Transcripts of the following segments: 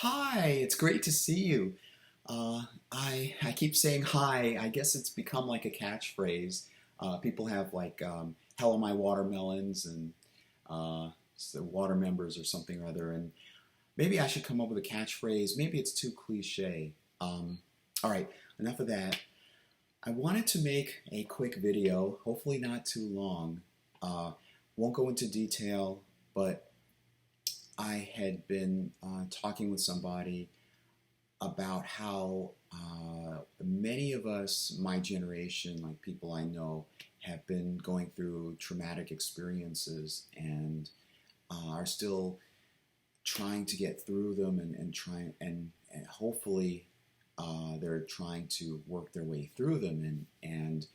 Hi, it's great to see you. I keep saying hi. I guess it's become like a catchphrase. People have like "Hello, my watermelons" and so water members or something or other. And maybe I should come up with a catchphrase. Maybe it's too cliche. All right, enough of that. I wanted to make a quick video, hopefully not too long. Uh, won't go into detail, but I had been talking with somebody about how many of us, my generation, like people I know, have been going through traumatic experiences and are still trying to get through them and trying and hopefully they're trying to work their way through them and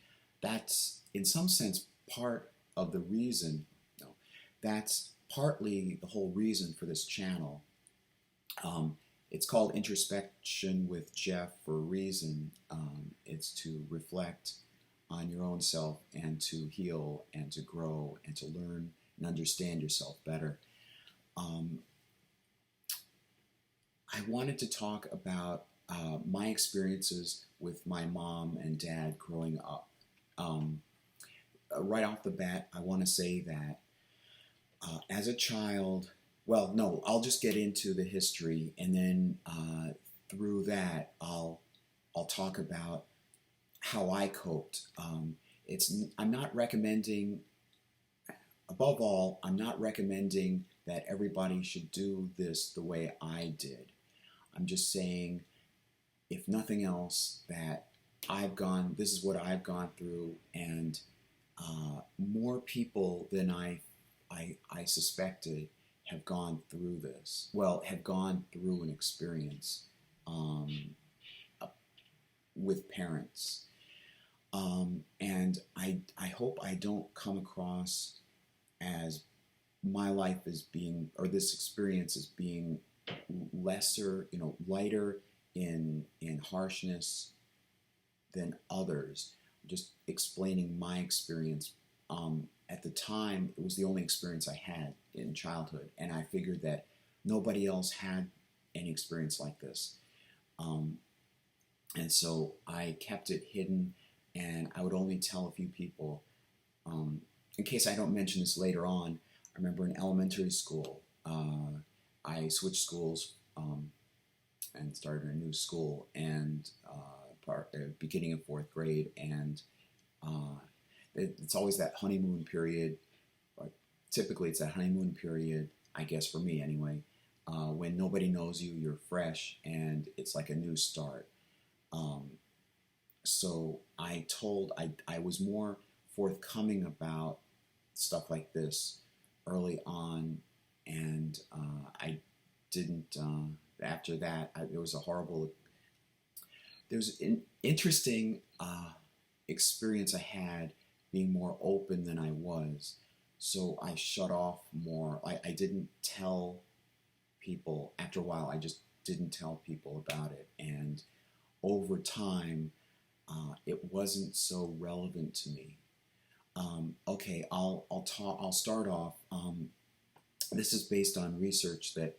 that's in some sense part of the reason. No, that's partly the whole reason for this channel. um, it's called Introspection with Jeff for a reason. It's to reflect on your own self and to heal and to grow and to learn and understand yourself better. Um, I wanted to talk about my experiences with my mom and dad growing up. Um, right off the bat, I want to say that as a child, well, no, I'll just get into the history, and then through that, I'll talk about how I coped. I'm not recommending, above all, I'm not recommending that everybody should do this the way I did. I'm just saying, if nothing else, that this is what I've gone through, and more people than I suspected have gone through this. Well, have gone through an experience um, uh, with parents. And I hope I don't come across as my life as being, or this experience as being lesser, lighter in harshness than others. Just explaining my experience. At the time, it was the only experience I had in childhood, and I figured that nobody else had any experience like this. Um, and so I kept it hidden, and I would only tell a few people. Um, in case I don't mention this later on, I remember in elementary school, I switched schools and started a new school, and beginning of fourth grade, and uh, it's always that honeymoon period. But typically, it's that honeymoon period, I guess for me anyway, when nobody knows you, you're fresh, and it's like a new start. Um, so I was more forthcoming about stuff like this early on, and I didn't. After that, it was a horrible. There was an interesting experience I had being more open than I was. So I shut off more. I didn't tell people. After a while, I just didn't tell people about it. And over time, it wasn't so relevant to me. Okay, I'll start off. This is based on research that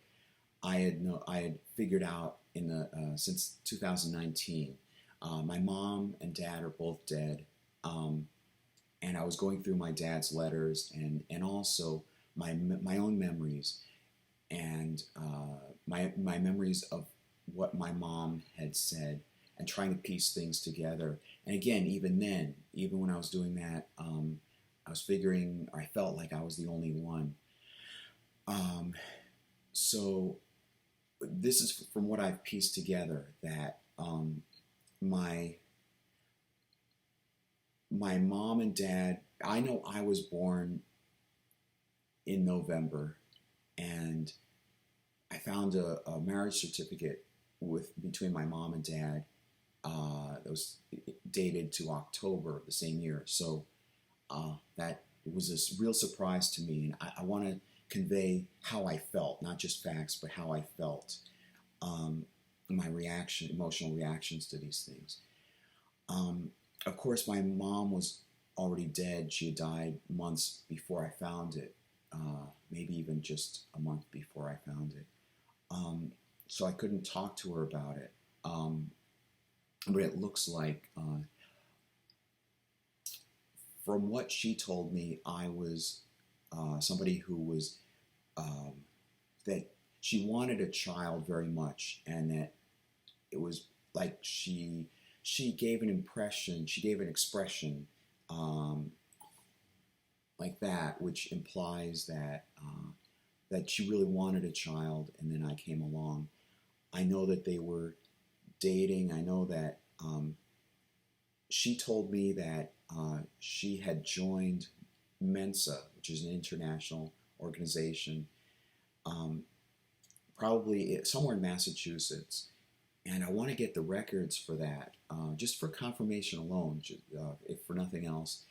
I had figured out in the since 2019. My mom and dad are both dead, and I was going through my dad's letters and also my own memories and my memories of what my mom had said and trying to piece things together. And again, even then, even when I was doing that, I was figuring, or I felt like I was the only one. Um, so this is from what I've pieced together that my my mom and dad. I know I was born in November, and I found a marriage certificate between my mom and dad that was dated to October of the same year. So that was a real surprise to me, and I want to convey how I felt, not just facts, but how I felt, um, my emotional reactions to these things. Um, of course, my mom was already dead. She had died months before I found it, maybe even just a month before I found it. Um, so I couldn't talk to her about it. But it looks like, from what she told me, I was somebody who was um, that she wanted a child very much, and that it was like she gave an impression, she gave an expression um, like that, which implies that that she really wanted a child, and then I came along. I know that they were dating. I know that she told me that she had joined Mensa, which is an international organization, um, probably somewhere in Massachusetts. And I want to get the records for that, just for confirmation alone, if for nothing else.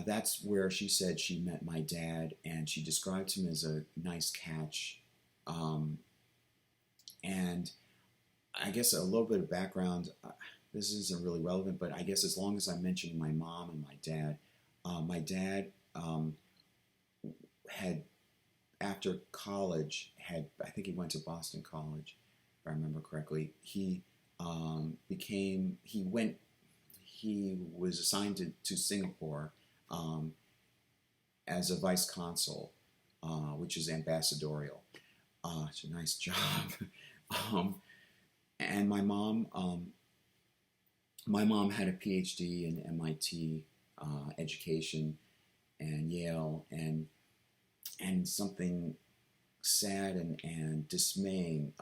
That's where she said she met my dad, and she described him as a nice catch. Um, and I guess a little bit of background. This isn't really relevant, but I guess as long as I mention my mom and my dad had, after college, had, I think he went to Boston College, if I remember correctly. He was assigned to Singapore um, as a vice consul, which is ambassadorial. It's a nice job. um, and my mom had a PhD in MIT education and Yale, and something sad and dismaying.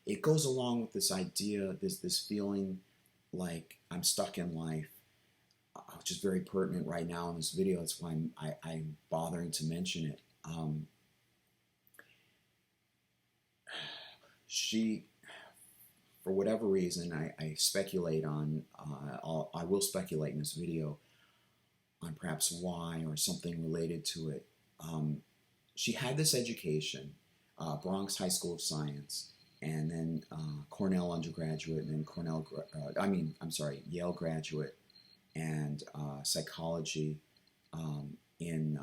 It goes along with this idea, this feeling like I'm stuck in life, which is very pertinent right now in this video. That's why I'm bothering to mention it. She, for whatever reason, I speculate on, I will speculate in this video on perhaps why or something related to it. She had this education, Bronx High School of Science, and then Cornell undergraduate, and then Yale graduate, and psychology in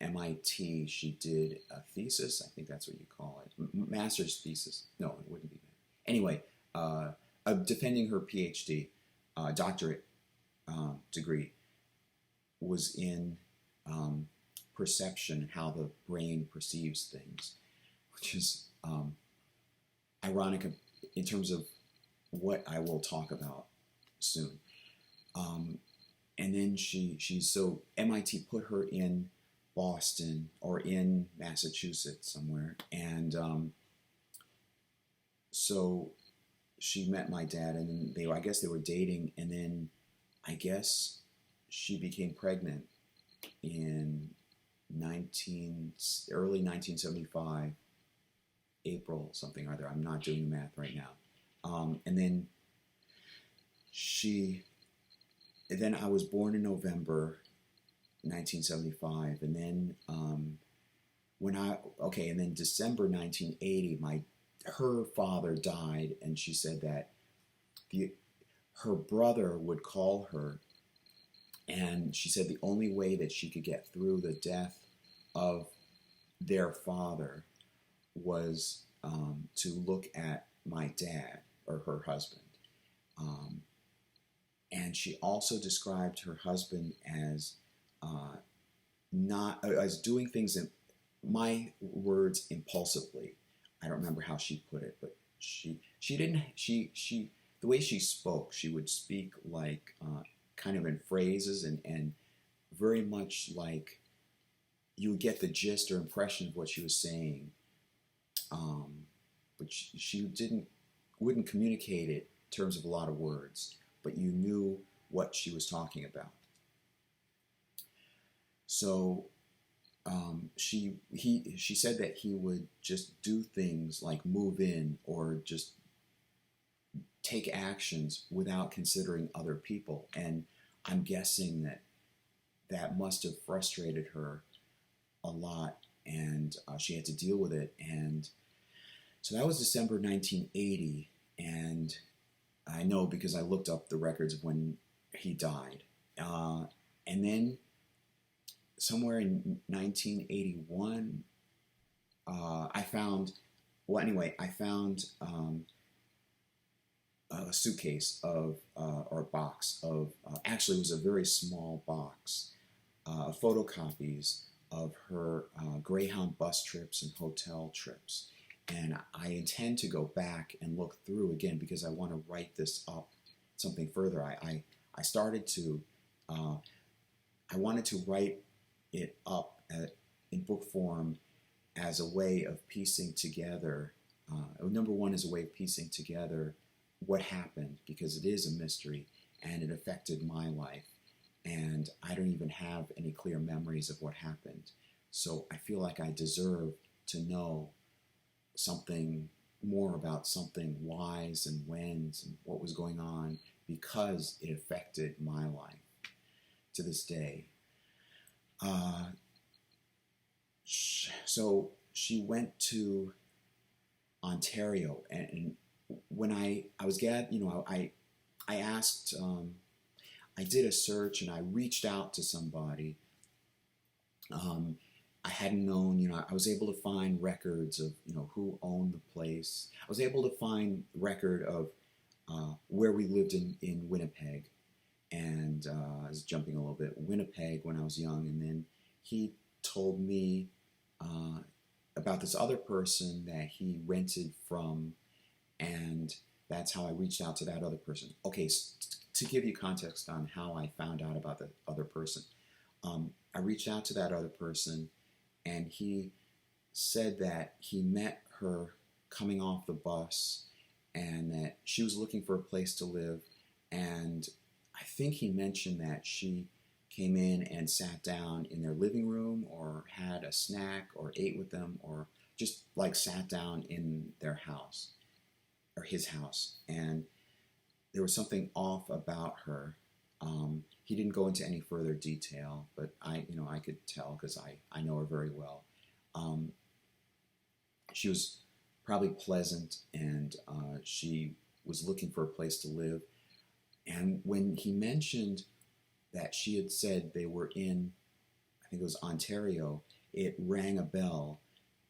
MIT. She did a thesis, I think that's what you call it, master's thesis. No, it wouldn't be that. Anyway, defending her PhD, doctorate degree, was in perception, how the brain perceives things, which is ironic in terms of what I will talk about soon. And then so MIT put her in Boston or in Massachusetts somewhere, and so she met my dad, and I guess they were dating, and then I guess she became pregnant in early 1975, April something or other. I'm not doing the math right now. And then I was born in November 1975, and then and then December 1980, her father died, and she said that her brother would call her, and she said the only way that she could get through the death of their father was to look at my dad, or her husband. And she also described her husband as as doing things, in my words, impulsively. I don't remember how she put it, but she the way she spoke, she would speak like kind of in phrases, and very much like you would get the gist or impression of what she was saying, but she wouldn't communicate it in terms of a lot of words, but you knew what she was talking about. So she said that he would just do things like move in or just take actions without considering other people, and I'm guessing that must have frustrated her a lot, and she had to deal with it. And so that was December 1980, and I know because I looked up the records of when he died. And then somewhere in 1981, I found well, anyway, I found a suitcase of, or a box of, actually, it was a very small box, photocopies of her Greyhound bus trips and hotel trips. And I intend to go back and look through again because I want to write this up something further. I started to, I wanted to write it up in book form as a way of piecing together. Number one is a way of piecing together what happened because it is a mystery and it affected my life. And I don't even have any clear memories of what happened. So I feel like I deserve to know something more about something, whys and whens and what was going on because it affected my life to this day. Uh, so she went to Ontario, and when I was I asked, I did a search and I reached out to somebody. Um, I hadn't known, I was able to find records of, who owned the place. I was able to find record of where we lived in Winnipeg. And I was jumping a little bit. Winnipeg when I was young. And then he told me uh, about this other person that he rented from. And that's how I reached out to that other person. Okay, to give you context on how I found out about the other person, I reached out to that other person, and he said that he met her coming off the bus and that she was looking for a place to live. And I think he mentioned that she came in and sat down in their living room or had a snack or ate with them or just like sat down in their house or his house. And there was something off about her. He didn't go into any further detail, but I could tell because I know her very well. Um, she was probably pleasant, and she was looking for a place to live. And when he mentioned that she had said they were in, I think it was Ontario, it rang a bell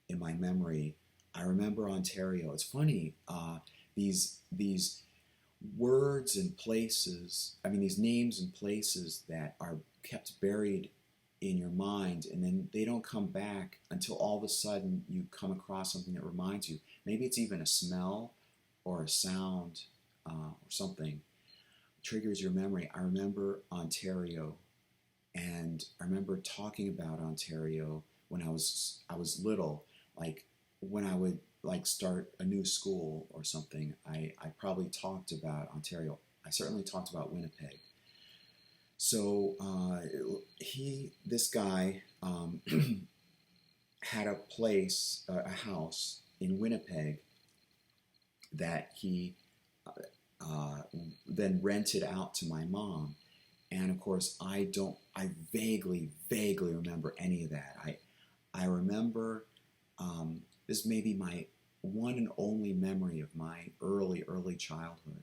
in my memory. I remember Ontario. It's funny, these words and places, these names and places that are kept buried in your mind, and then they don't come back until all of a sudden you come across something that reminds you. Maybe it's even a smell or a sound or something triggers your memory. I remember Ontario, and I remember talking about Ontario when I was little. Like when I would like start a new school or something, I probably talked about Ontario. I certainly talked about Winnipeg. So this guy had a place, a house in Winnipeg that he uh, then rented out to my mom. And of course, I vaguely remember any of that. I remember, this may be my one and only memory of my early childhood.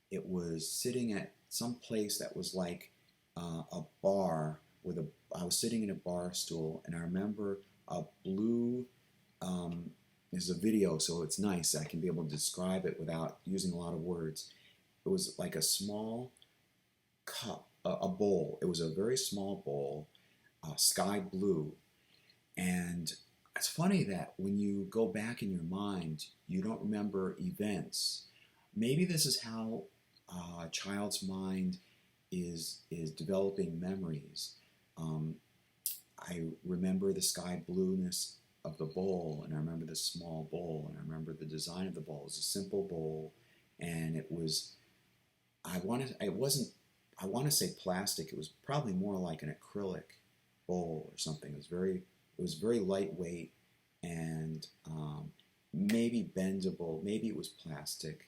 It was sitting at some place that was like a bar I was sitting in a bar stool, and I remember a blue, there's a video, so it's nice. I can be able to describe it without using a lot of words. It was like a small cup, a bowl. It was a very small bowl, sky blue. And it's funny that when you go back in your mind, you don't remember events. Maybe this is how a child's mind is developing memories. Um, I remember the sky blueness of the bowl, and I remember the small bowl, and I remember the design of the bowl. It was a simple bowl, and it was. It wasn't. I want to say plastic. It was probably more like an acrylic bowl or something. It was very lightweight and maybe bendable. Maybe it was plastic.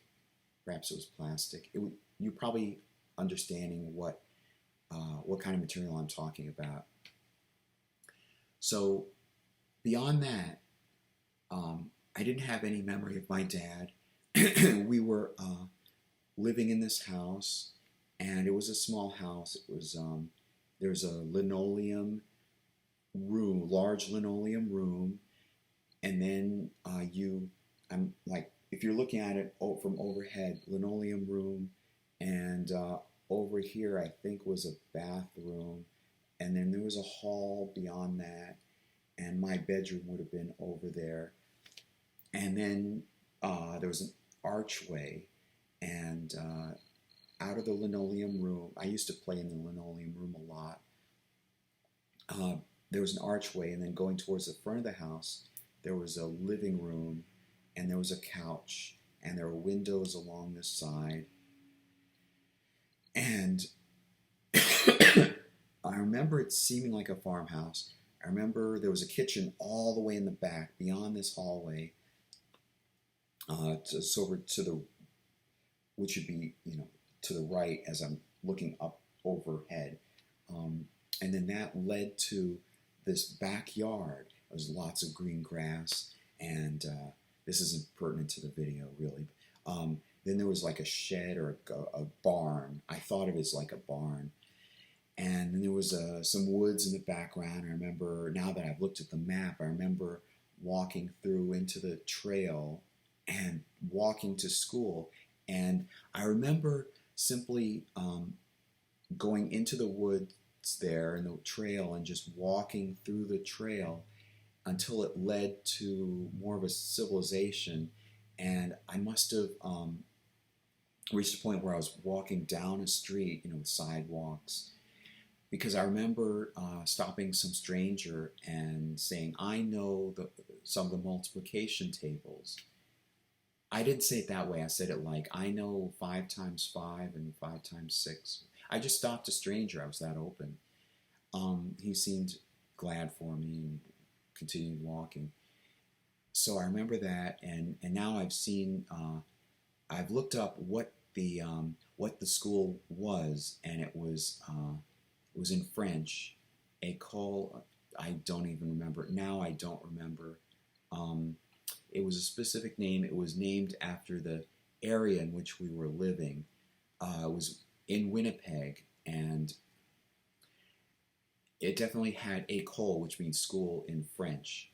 Perhaps it was plastic. You probably understanding what kind of material I'm talking about. So beyond that, I didn't have any memory of my dad. We were living in this house, and it was a small house. It was there's a linoleum room, large linoleum room, and then you I'm like, if you're looking at it from overhead, linoleum room, and over here I think was a bathroom, and then there was a hall beyond that, and my bedroom would have been over there, and then there was an archway, and out of the linoleum room, I used to play in the linoleum room a lot. Uh, there was an archway, and then going towards the front of the house, there was a living room, and there was a couch, and there were windows along the side. And I remember it seeming like a farmhouse. I remember there was a kitchen all the way in the back, beyond this hallway, over to the, which would be, to the right as I'm looking up overhead. And then that led to this backyard. There was lots of green grass, and this isn't pertinent to the video, really. Then there was like a shed or a barn. I thought of it as like a barn. And then there was some woods in the background. I remember, now that I've looked at the map, I remember walking through into the trail and walking to school. And I remember simply going into the woods there in the trail and just walking through the trail until it led to more of a civilization. And I must have reached a point where I was walking down a street, with sidewalks, because I remember stopping some stranger and saying, I know some of the multiplication tables. I didn't say it that way. I said it like, I know 5 times 5 and 5 times 6. I just stopped a stranger. I was that open. He seemed glad for me and continued walking. So I remember that, and now I've seen, I've looked up what the school was, and it was in French. École, I don't even remember. Now I don't remember. It was a specific name. It was named after the area in which we were living. It was in Winnipeg, and it definitely had école, which means school in French.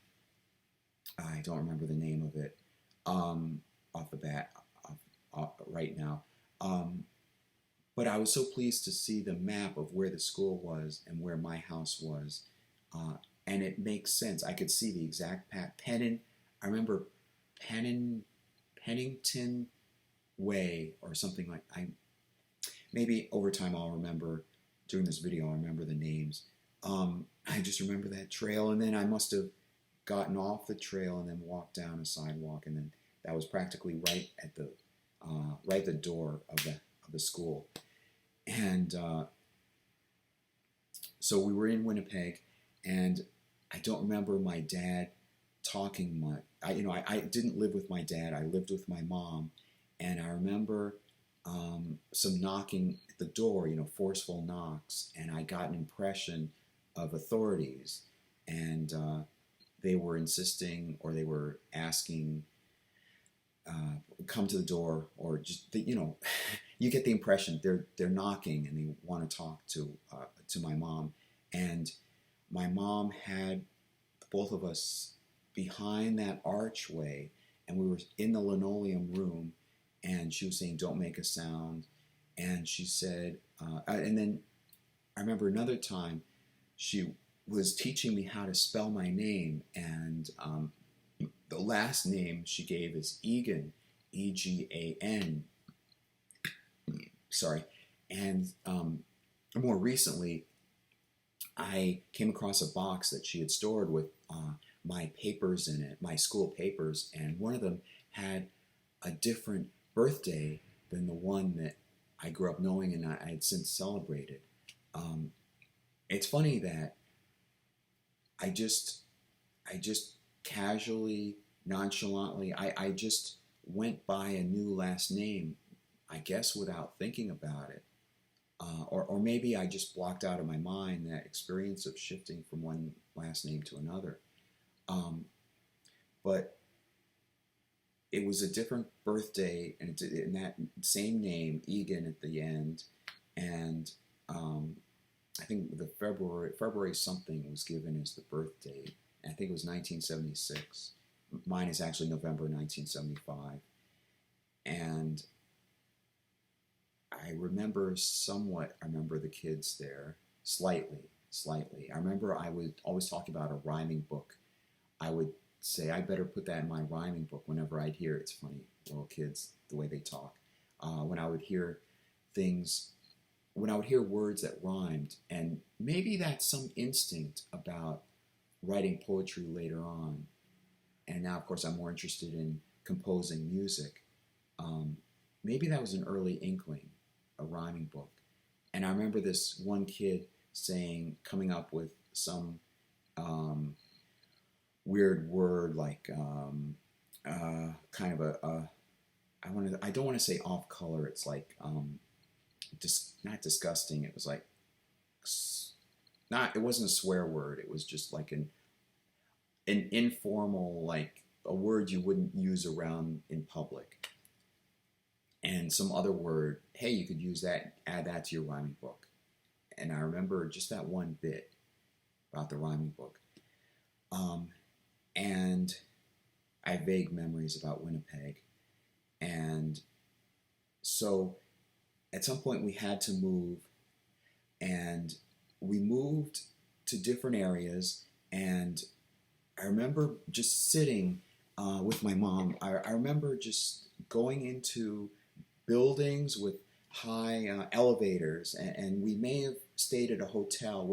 I don't remember the name of it off the bat right now. But I was so pleased to see the map of where the school was and where my house was. And it makes sense. I could see the exact path. I remember Pennington Way or something like. Maybe over time I'll remember, during this video I'll remember the names. I just remember that trail, and then I must have gotten off the trail and then walked down a sidewalk, and then that was practically right at the door of the school. And so we were in Winnipeg, and I don't remember my dad talking much. I didn't live with my dad. I lived with my mom, and I remember some knocking at the door, forceful knocks, and I got an impression of authorities, and they were insisting, or they were asking, come to the door, or just, you get the impression they're knocking and they want to talk to my mom. And my mom had both of us behind that archway, and we were in the linoleum room, and she was saying, don't make a sound. And she said, and then I remember another time she was teaching me how to spell my name, and the last name she gave is Egan, E-G-A-N. Sorry. And more recently, I came across a box that she had stored with my papers in it, my school papers, and one of them had a different birthday than the one that I grew up knowing and I had since celebrated. It's funny that I just casually, nonchalantly, I just went by a new last name, I guess without thinking about it. Or maybe I just blocked out of my mind that experience of shifting from one last name to another. But it was a different birthday, and in that same name, Egan at the end, and I think the February something was given as the birth date. I think it was 1976. Mine is actually November 1975. And I remember somewhat, I remember the kids there, slightly. I remember I would always talk about a rhyming book. I would say, I better put that in my rhyming book whenever I'd hear, it's funny, little kids, the way they talk. When I would hear things, when I would hear words that rhymed, and maybe that's some instinct about writing poetry later on. And now, of course, I'm more interested in composing music. Um, Maybe that was an early inkling, a rhyming book. And I remember this one kid saying, coming up with some um, weird word like kind of I don't want to say off color. It's like not disgusting. It was like not. It wasn't a swear word. It was just like an informal, like a word you wouldn't use around in public. And some other word, hey, you could use that, add that to your rhyming book. And I remember just that one bit about the rhyming book. And I have vague memories about Winnipeg. And so at some point we had to move, and we moved to different areas. And I remember just sitting with my mom. I remember just going into buildings with high elevators, and we may have stayed at a hotel.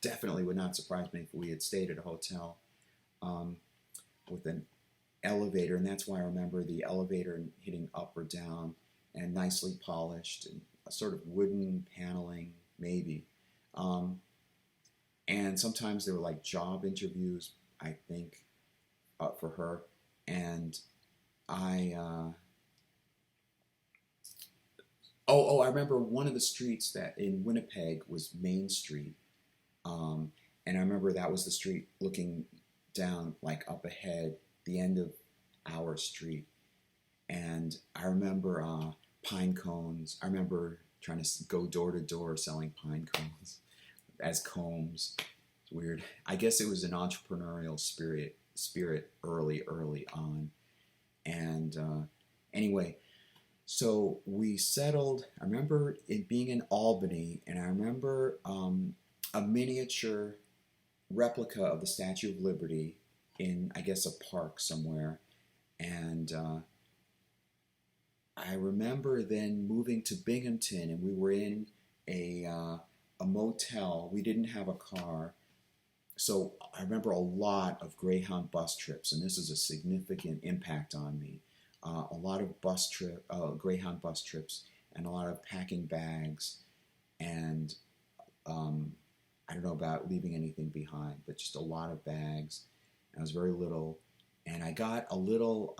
Definitely would not surprise me if we had stayed at a hotel with an elevator, and that's why I remember the elevator hitting up or down, and nicely polished, and a sort of wooden paneling, maybe. And sometimes there were like job interviews, I think, for her, and I. I remember one of the streets that in Winnipeg was Main Street, and I remember that was the street looking down, like up ahead, the end of our street. And I remember pine cones. I remember trying to go door to door selling pine cones as combs. It's weird. I guess it was an entrepreneurial spirit early on. And anyway, so we settled. I remember it being in Albany, and I remember a miniature replica of the Statue of Liberty in, I guess, a park somewhere. And I remember then moving to Binghamton, and we were in a motel. We didn't have a car. So I remember a lot of Greyhound bus trips, and this is a significant impact on me. A lot of Greyhound bus trips, and a lot of packing bags, and I don't know about leaving anything behind, but just a lot of bags. And I was very little, and I got a little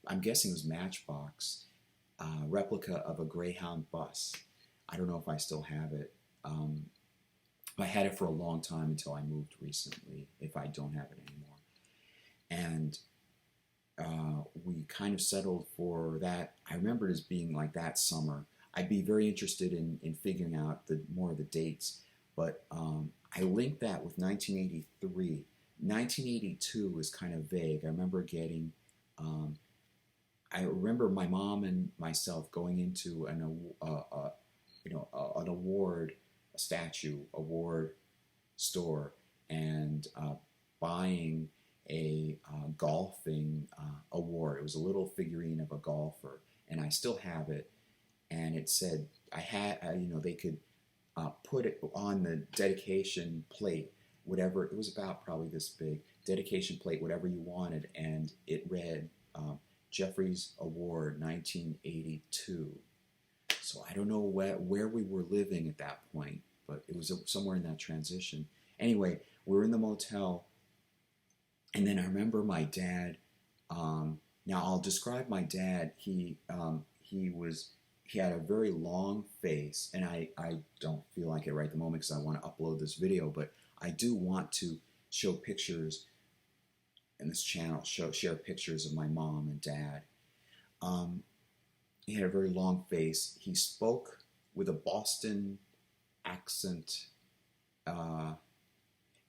I'm guessing it was Matchbox, replica of a Greyhound bus. I don't know if I still have it. I had it for a long time until I moved recently, if I don't have it anymore. And we kind of settled for that. I remember it as being like that summer. I'd be very interested in figuring out more of the dates, but I linked that with 1983. 1982 was kind of vague. I remember I remember my mom and myself going into an award store, and buying a golfing award. It was a little figurine of a golfer, and I still have it. And it said they could put it on the dedication plate, whatever it was, about probably this big dedication plate, whatever you wanted, and it read Jeffries Award 1982. So I don't know where we were living at that point, but it was somewhere in that transition. Anyway, we were in the motel, and then I remember my dad. Now I'll describe my dad. He had a very long face, and I don't feel like it right at the moment because I want to upload this video, but I do want to show pictures in this channel, share pictures of my mom and dad. He had a very long face. He spoke with a Boston accent, and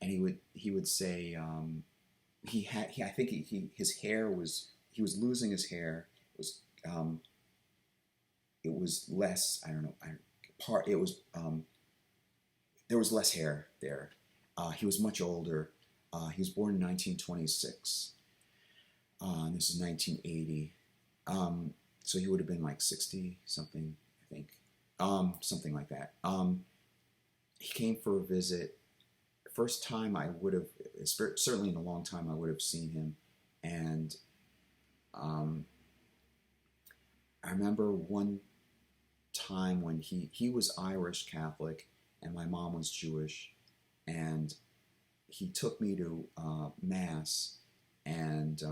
he would say, I think his hair was, he was losing his hair. Um, it was less, I don't know, part, it was, there was less hair there. He was much older. He was born in 1926. This is 1980. So he would have been like 60 something, I think. Something like that. He came for a visit. First time I would have, certainly in a long time, I would have seen him. And um, I remember one time when he was Irish Catholic and my mom was Jewish. And he took me to Mass. And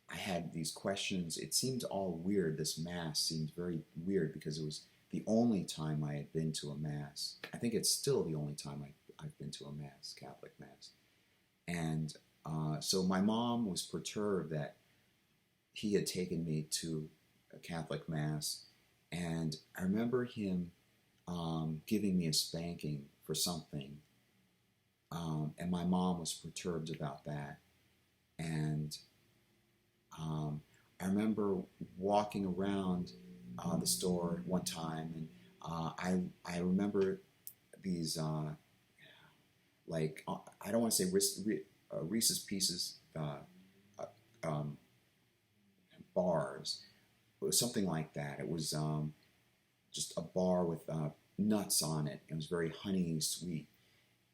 I had these questions. It seemed all weird. This Mass seemed very weird because it was the only time I had been to a Mass. I think it's still the only time I've been to a Mass, Catholic Mass. And so my mom was perturbed that he had taken me to a Catholic Mass. And I remember him giving me a spanking for something. And my mom was perturbed about that. And I remember walking around the store one time, and I remember these I don't want to say Reese's Pieces um, bars. It was something like that. It was just a bar with nuts on it. It was very honey sweet.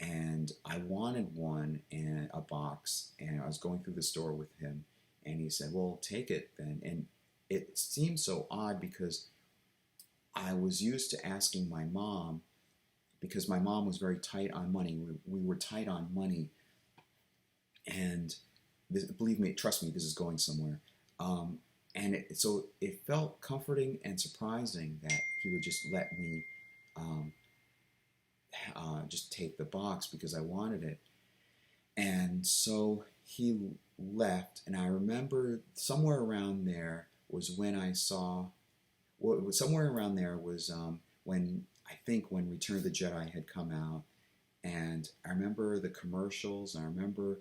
And I wanted one in a box, and I was going through the store with him, and he said, "Well, take it then." And it seemed so odd because I was used to asking my mom, because my mom was very tight on money. We were tight on money, and believe me, trust me, this is going somewhere. So it felt comforting and surprising that he would just let me um, just take the box because I wanted it. And so he left, and I remember somewhere around there was when I saw, well, somewhere around there was when, I think when Return of the Jedi had come out, and I remember the commercials, and I remember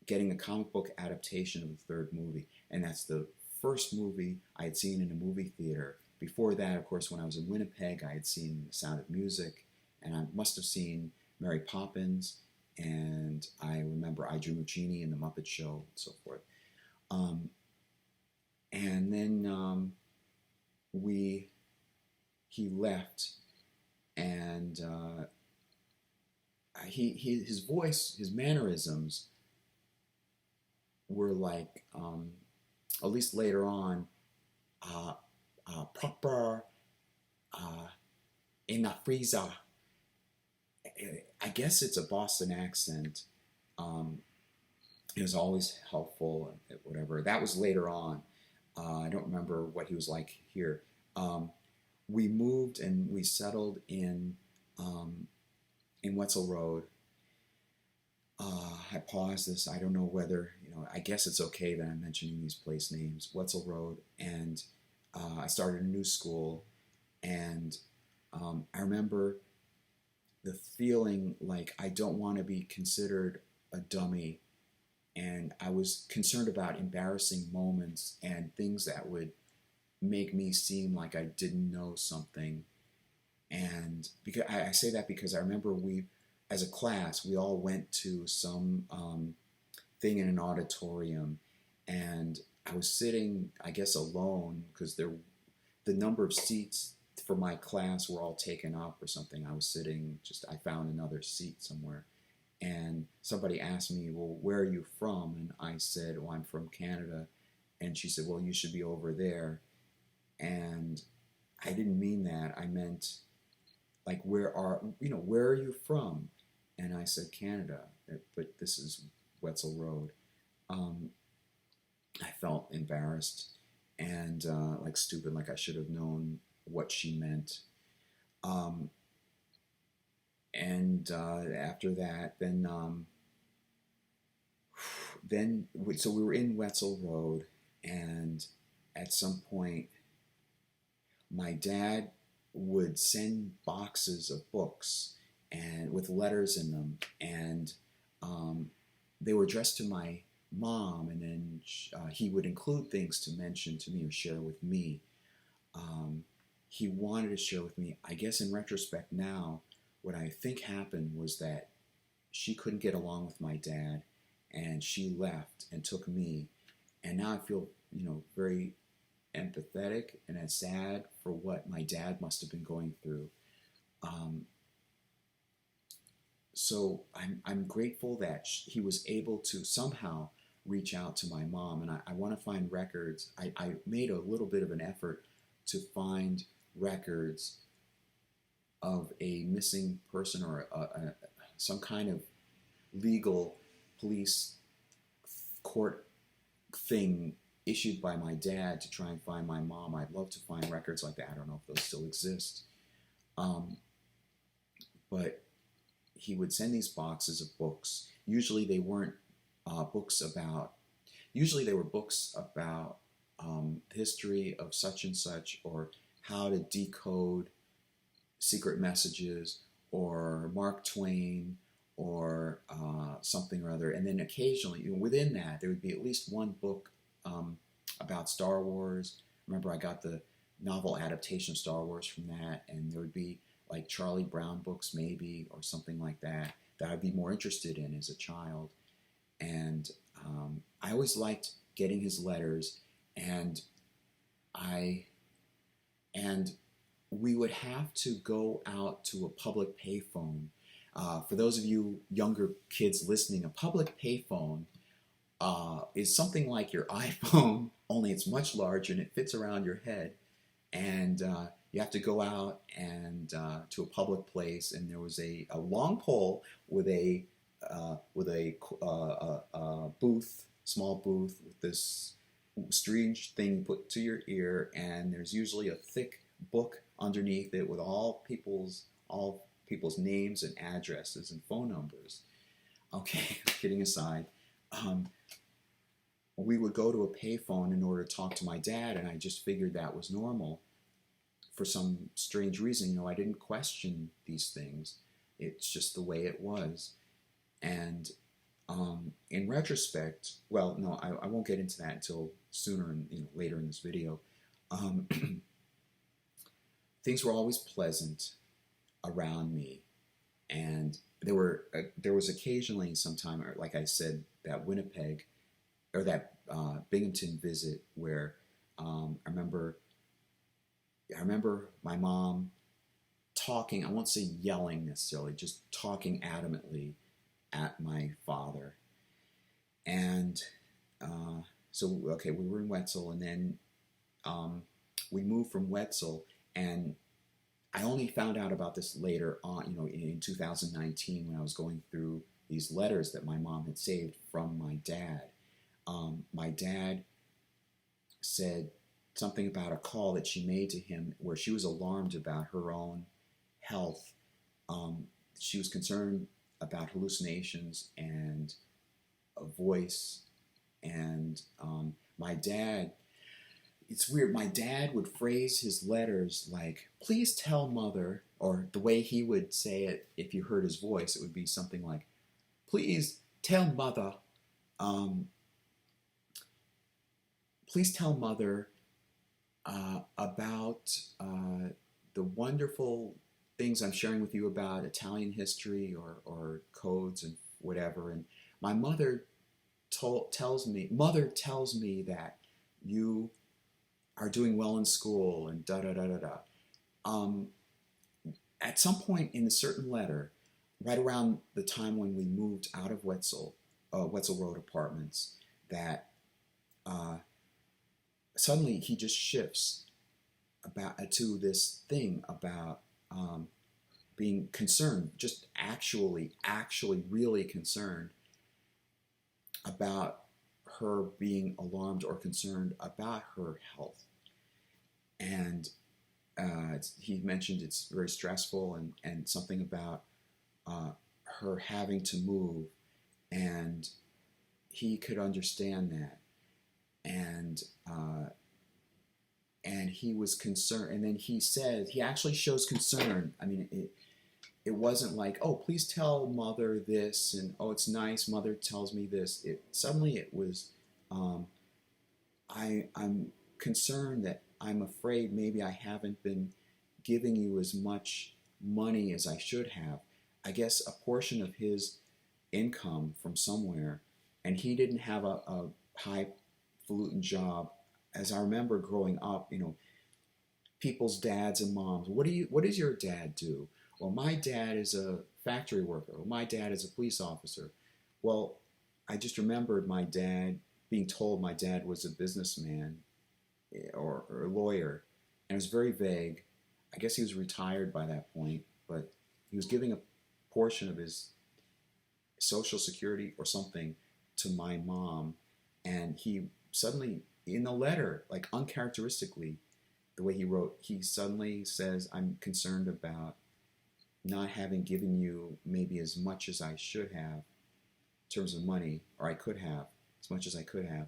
getting a comic book adaptation of the third movie, and that's the first movie I had seen in a movie theater. Before that, of course, when I was in Winnipeg, I had seen The Sound of Music, and I must have seen Mary Poppins, and I remember I Dream of Jeannie and The Muppet Show, and so forth. Um, and then he left, and his voice, his mannerisms were like, at least later on, proper in a freezer. I guess it's a Boston accent. Um, it was always helpful, whatever. That was later on. I don't remember what he was like here. We moved and we settled in Wetzel Road. I paused this. I don't know whether, I guess it's okay that I'm mentioning these place names. Wetzel Road. And I started a new school. And I remember the feeling like I don't want to be considered a dummy. And I was concerned about embarrassing moments and things that would make me seem like I didn't know something. And because I say that because I remember as a class, we all went to some thing in an auditorium, and I was sitting, I guess, alone because the number of seats for my class were all taken up or something. I was sitting, I found another seat somewhere, and somebody asked me, "Well, where are you from?" And I said, "Well, I'm from Canada." And she said, "Well, you should be over there." And I didn't mean that. I meant, like, where are you from? And I said, "Canada," but this is Wetzel Road. I felt embarrassed and like stupid, like I should have known what she meant. Um, and after that, so we were in Wetzel Road, and at some point, my dad would send boxes of books and with letters in them, and they were addressed to my mom, and then he would include things to mention to me or share with me. Um, he wanted to share with me. I guess in retrospect now, what I think happened was that she couldn't get along with my dad, and she left and took me. And now I feel, very empathetic and as sad for what my dad must have been going through. Um, so I'm grateful that he was able to somehow reach out to my mom, and I want to find records. I made a little bit of an effort to find records of a missing person or some kind of legal police court thing issued by my dad to try and find my mom. I'd love to find records like that. I don't know if those still exist. Um, but he would send these boxes of books. Usually they weren't books about, usually they were books about history of such and such, or how to decode secret messages, or Mark Twain, or something or other. And then occasionally, within that, there would be at least one book about Star Wars. Remember, I got the novel adaptation of Star Wars from that, and there would be like Charlie Brown books maybe, or something like that, that I'd be more interested in as a child. And I always liked getting his letters, and and we would have to go out to a public payphone. For those of you younger kids listening, a public payphone is something like your iPhone, only it's much larger and it fits around your head. And you have to go out and to a public place, and there was a long pole with a booth, small booth, with this strange thing you put to your ear, and there's usually a thick book underneath it with all people's names and addresses and phone numbers. Okay, kidding aside, we would go to a payphone in order to talk to my dad, and I just figured that was normal. For some strange reason, I didn't question these things. It's just the way it was. And in retrospect, well, no, I won't get into that until sooner and later in this video. Things were always pleasant around me, and there was occasionally sometime, like I said, that Winnipeg or that Binghamton visit where I remember my mom talking. I won't say yelling necessarily, just talking adamantly at my father. And so, okay, we were in Wetzel, and then we moved from Wetzel, and I only found out about this later on, in 2019, when I was going through these letters that my mom had saved from my dad. My dad said something about a call that she made to him where she was alarmed about her own health. She was concerned about hallucinations and a voice. And my dad, it's weird, my dad would phrase his letters like, "Please tell mother," or the way he would say it, if you heard his voice, it would be something like, "Please tell mother, please tell mother about the wonderful things I'm sharing with you about Italian history or codes and whatever." And my mother tells me that you are doing well in school and da da da da da. At some point in a certain letter, right around the time when we moved out of Wetzel Road Apartments, that suddenly he just shifts to this thing about being concerned, just actually really concerned about her being alarmed or concerned about her health. And he mentioned it's very stressful, and something about her having to move, and he could understand that. And he was concerned, and then he said, he actually shows concern. I mean, it wasn't like, oh, please tell mother this, and oh, it's nice mother tells me this. It suddenly it was, um, I'm concerned that I'm afraid maybe I haven't been giving you as much money as I should have. I guess a portion of his income from somewhere, and he didn't have a highfalutin job. As I remember growing up, people's dads and moms. What does your dad do? Well, my dad is a factory worker. Well, my dad is a police officer. Well, I just remembered my dad being told my dad was a businessman or a lawyer, and it was very vague. I guess he was retired by that point, but he was giving a portion of his social security or something to my mom, and he suddenly, in the letter, like uncharacteristically, the way he wrote, he suddenly says, I'm concerned about not having given you maybe as much as I should have in terms of money, or I could have, as much as I could have.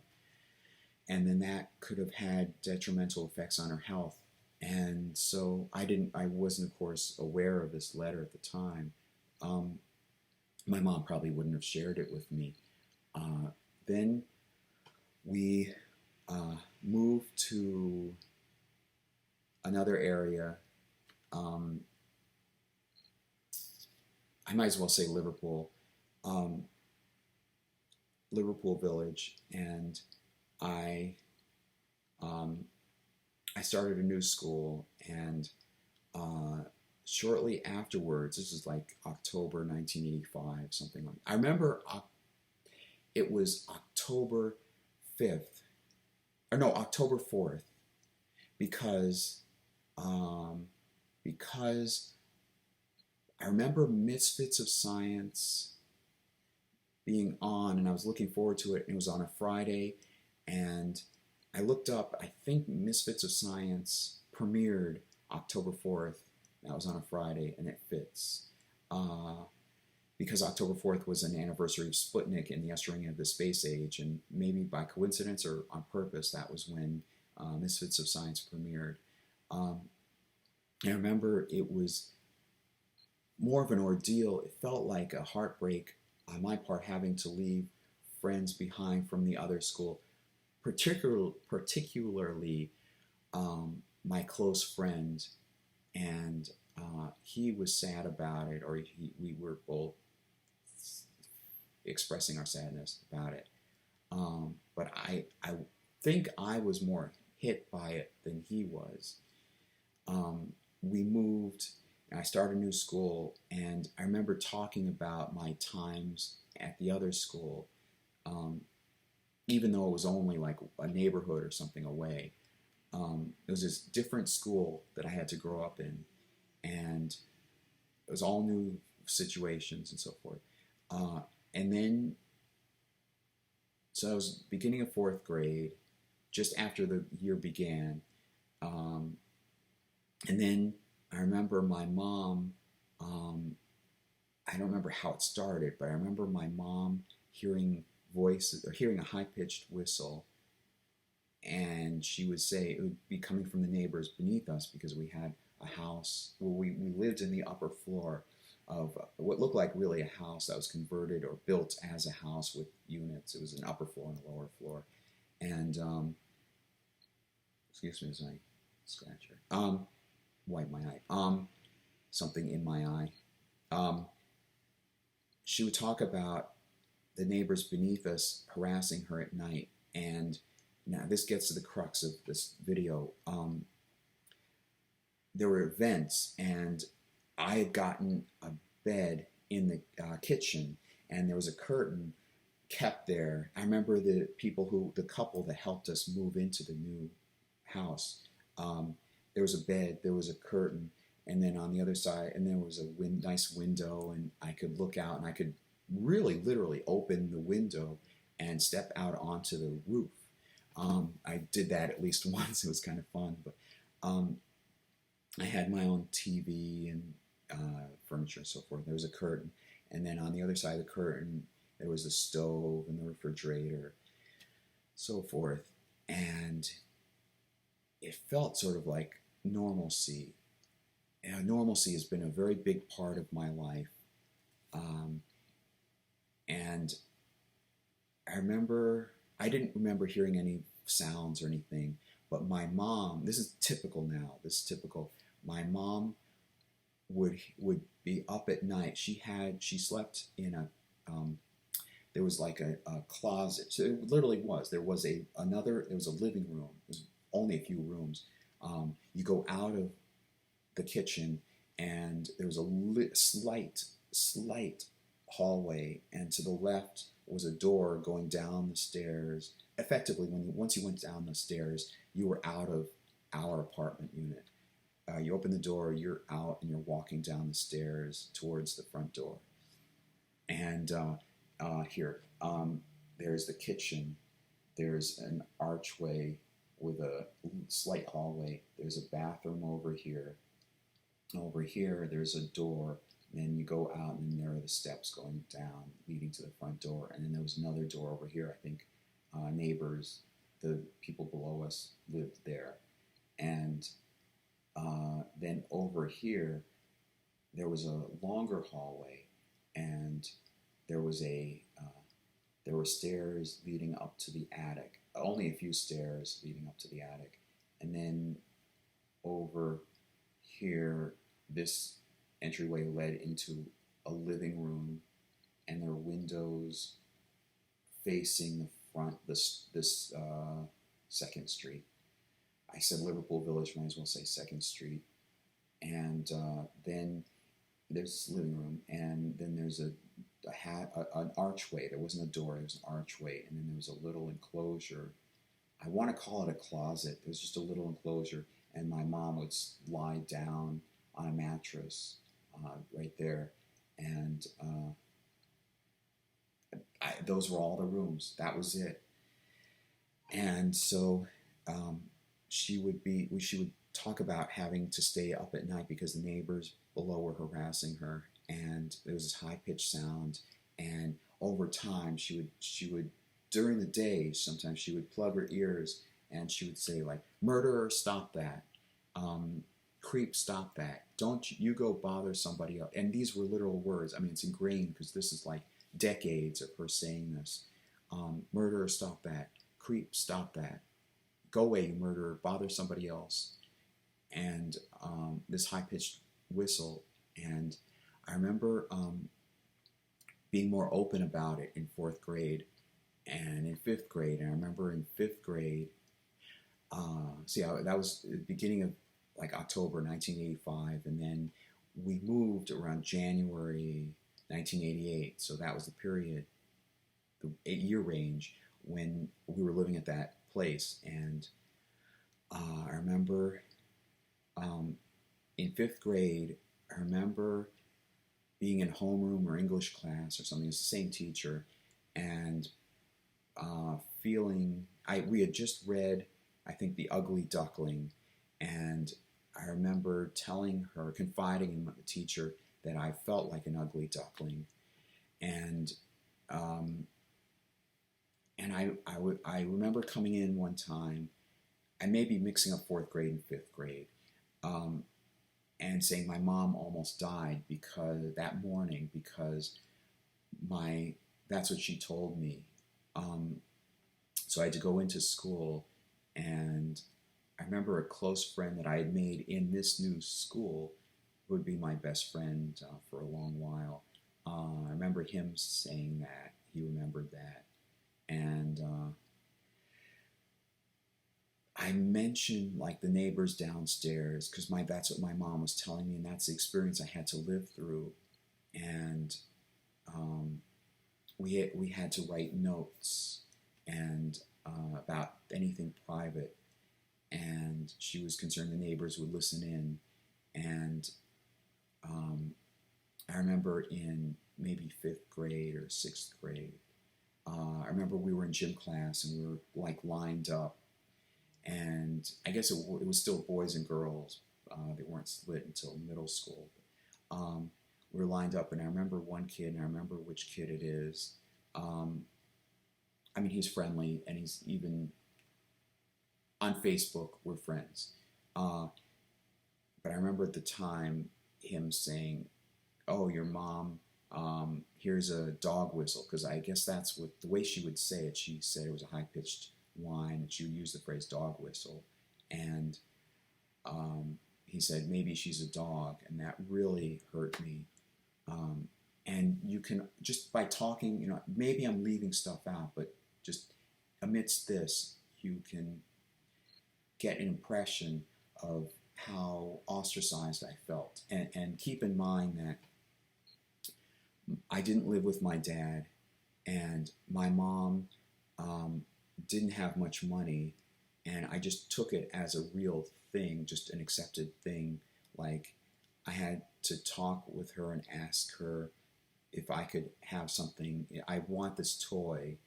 And then that could have had detrimental effects on her health. And so I wasn't, of course, aware of this letter at the time. Um, my mom probably wouldn't have shared it with me. Then we moved to another area. Um, I might as well say Liverpool, um, Liverpool Village, and I um, I started a new school, and shortly afterwards, this is like October 1985, something like. I remember it was October 5th, or no, October 4th, because um, because I remember Misfits of Science being on, and I was looking forward to it. It was on a Friday, and I looked up. I think Misfits of Science premiered October 4th. That was on a Friday, and it fits. Because October 4th was an anniversary of Sputnik and the ushering of the space age, and maybe by coincidence or on purpose, that was when Misfits of Science premiered. Um, I remember it was more of an ordeal. It felt like a heartbreak on my part having to leave friends behind from the other school, particularly my close friend, and he was sad about it, or we were both expressing our sadness about it. But I think I was more hit by it than he was. We moved, and I started a new school, and I remember talking about my times at the other school, um, even though it was only like a neighborhood or something away. It was this different school that I had to grow up in, and it was all new situations and so forth. Uh, and then, so I was beginning of fourth grade, just after the year began. Um, and then I remember my mom, um, I don't remember how it started, but I remember my mom hearing voices, or hearing a high pitched whistle, and she would say it would be coming from the neighbors beneath us because we had a house. Well, we lived in the upper floor of what looked like really a house that was converted or built as a house with units. It was an upper floor and a lower floor. And excuse me as I scratch here. Wipe my eye. Something in my eye. She would talk about the neighbors beneath us harassing her at night. And now this gets to the crux of this video. There were events, and I had gotten a bed in the kitchen, and there was a curtain kept there. I remember the couple that helped us move into the new house. There was a bed, there was a curtain, and then on the other side, and there was a nice window, and I could look out, and I could really, literally open the window and step out onto the roof. I did that at least once. It was kind of fun, but I had my own TV and furniture and so forth. There was a curtain, and then on the other side of the curtain, there was the stove and the refrigerator, so forth. And it felt sort of like normalcy. normalcy has been a very big part of my life. Um, and I remember, I didn't remember hearing any sounds or anything, but my mom, this is typical now, this is typical. My mom would be up at night. She slept in there was like a closet. So it literally was. There was a living room. It was only a few rooms. You go out of the kitchen, and there was a slight hallway, and to the left was a door going down the stairs. Effectively, once you went down the stairs, you were out of our apartment unit. You open the door, you're out, and you're walking down the stairs towards the front door. And here, there's the kitchen. There's an archway with a slight hallway. There's a bathroom over here. Over here, there's a door. And then you go out, and then there are the steps going down, leading to the front door. And then there was another door over here. I think neighbors, the people below us, lived there. And then over here, there was a longer hallway, and there was there were stairs leading up to the attic. Only a few stairs leading up to the attic, and then over here, this entryway led into a living room, and there were windows facing the front. This Second Street. I said Liverpool Village, might as well say Second Street. And then there's this living room, and then there's an archway. There wasn't a door, there was an archway, and then there was a little enclosure. I want to call it a closet. There was just a little enclosure, and my mom would lie down on a mattress right there. And those were all the rooms. That was it. And so she would talk about having to stay up at night because the neighbors below were harassing her, and there was this high pitched sound. And over time, she would during the day sometimes she would plug her ears, and she would say like, "Murderer, stop that! Creep, stop that! Don't you go bother somebody else." And these were literal words. I mean, it's ingrained because this is like decades of her saying this. Murderer, stop that! Creep, stop that! Go away, you murderer! Bother somebody else! And this high pitched whistle. And I remember being more open about it in fourth grade and in fifth grade. And I remember in fifth grade, that was the beginning of like October 1985, and then we moved around January 1988. So that was the period, the 8-year range when we were living at that place. And I remember in fifth grade, I remember being in homeroom or English class or something. It's the same teacher, and we had just read, I think, The Ugly Duckling, and I remember confiding in the teacher that I felt like an ugly duckling, and I remember coming in one time. I may be mixing up fourth grade and fifth grade, and saying my mom almost died that morning because that's what she told me. So I had to go into school, and I remember a close friend that I had made in this new school would be my best friend for a long while. I remember him saying that he remembered that, and I mentioned like the neighbors downstairs because that's what my mom was telling me, and that's the experience I had to live through. And we had to write notes and about anything private, and she was concerned the neighbors would listen in. And I remember in maybe fifth grade or sixth grade, I remember we were in gym class and we were like lined up, and I guess it was still boys and girls. They weren't split until middle school. We were lined up, and I remember one kid, and I remember which kid it is. I mean, he's friendly, and he's even on Facebook. We're friends. but I remember at the time him saying, "Oh, your mom, here's a dog whistle," because I guess that's what the way she would say it. She said it was a high pitched whine, and she would use the phrase dog whistle. And he said maybe she's a dog, and that really hurt me. Um, and you can just by talking, maybe I'm leaving stuff out, but just amidst this, you can get an impression of how ostracized I felt. And keep in mind that I didn't live with my dad, and my mom didn't have much money, and I just took it as a real thing, just an accepted thing. Like I had to talk with her and ask her if I could have something. I want this toy.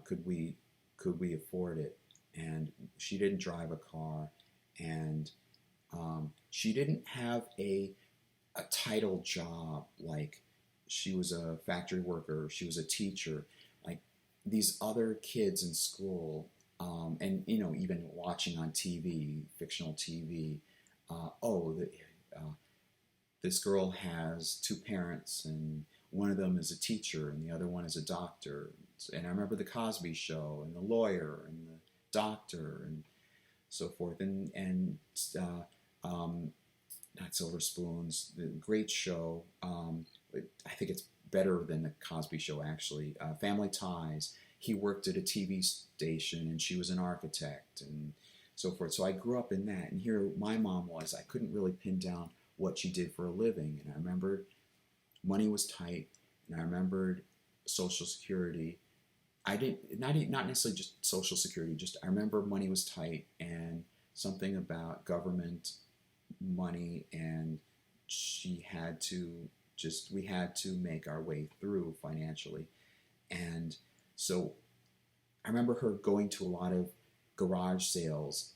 Could we afford it? And she didn't drive a car, and she didn't have a title job like she was a factory worker, she was a teacher, like these other kids in school, and even watching on TV, fictional TV. Oh, this girl has two parents, and one of them is a teacher, and the other one is a doctor. And I remember the Cosby Show, and the lawyer, and the doctor, and so forth, and um, not Silver Spoons, the great show. I think it's better than the Cosby Show actually. Family Ties. He worked at a TV station, and she was an architect, and so forth. So I grew up in that, and here my mom was. I couldn't really pin down what she did for a living, and I remembered money was tight, and I remembered Social Security. I didn't not necessarily just Social Security. Just I remember money was tight, and something about government money, and she had to we had to make our way through financially. And so I remember her going to a lot of garage sales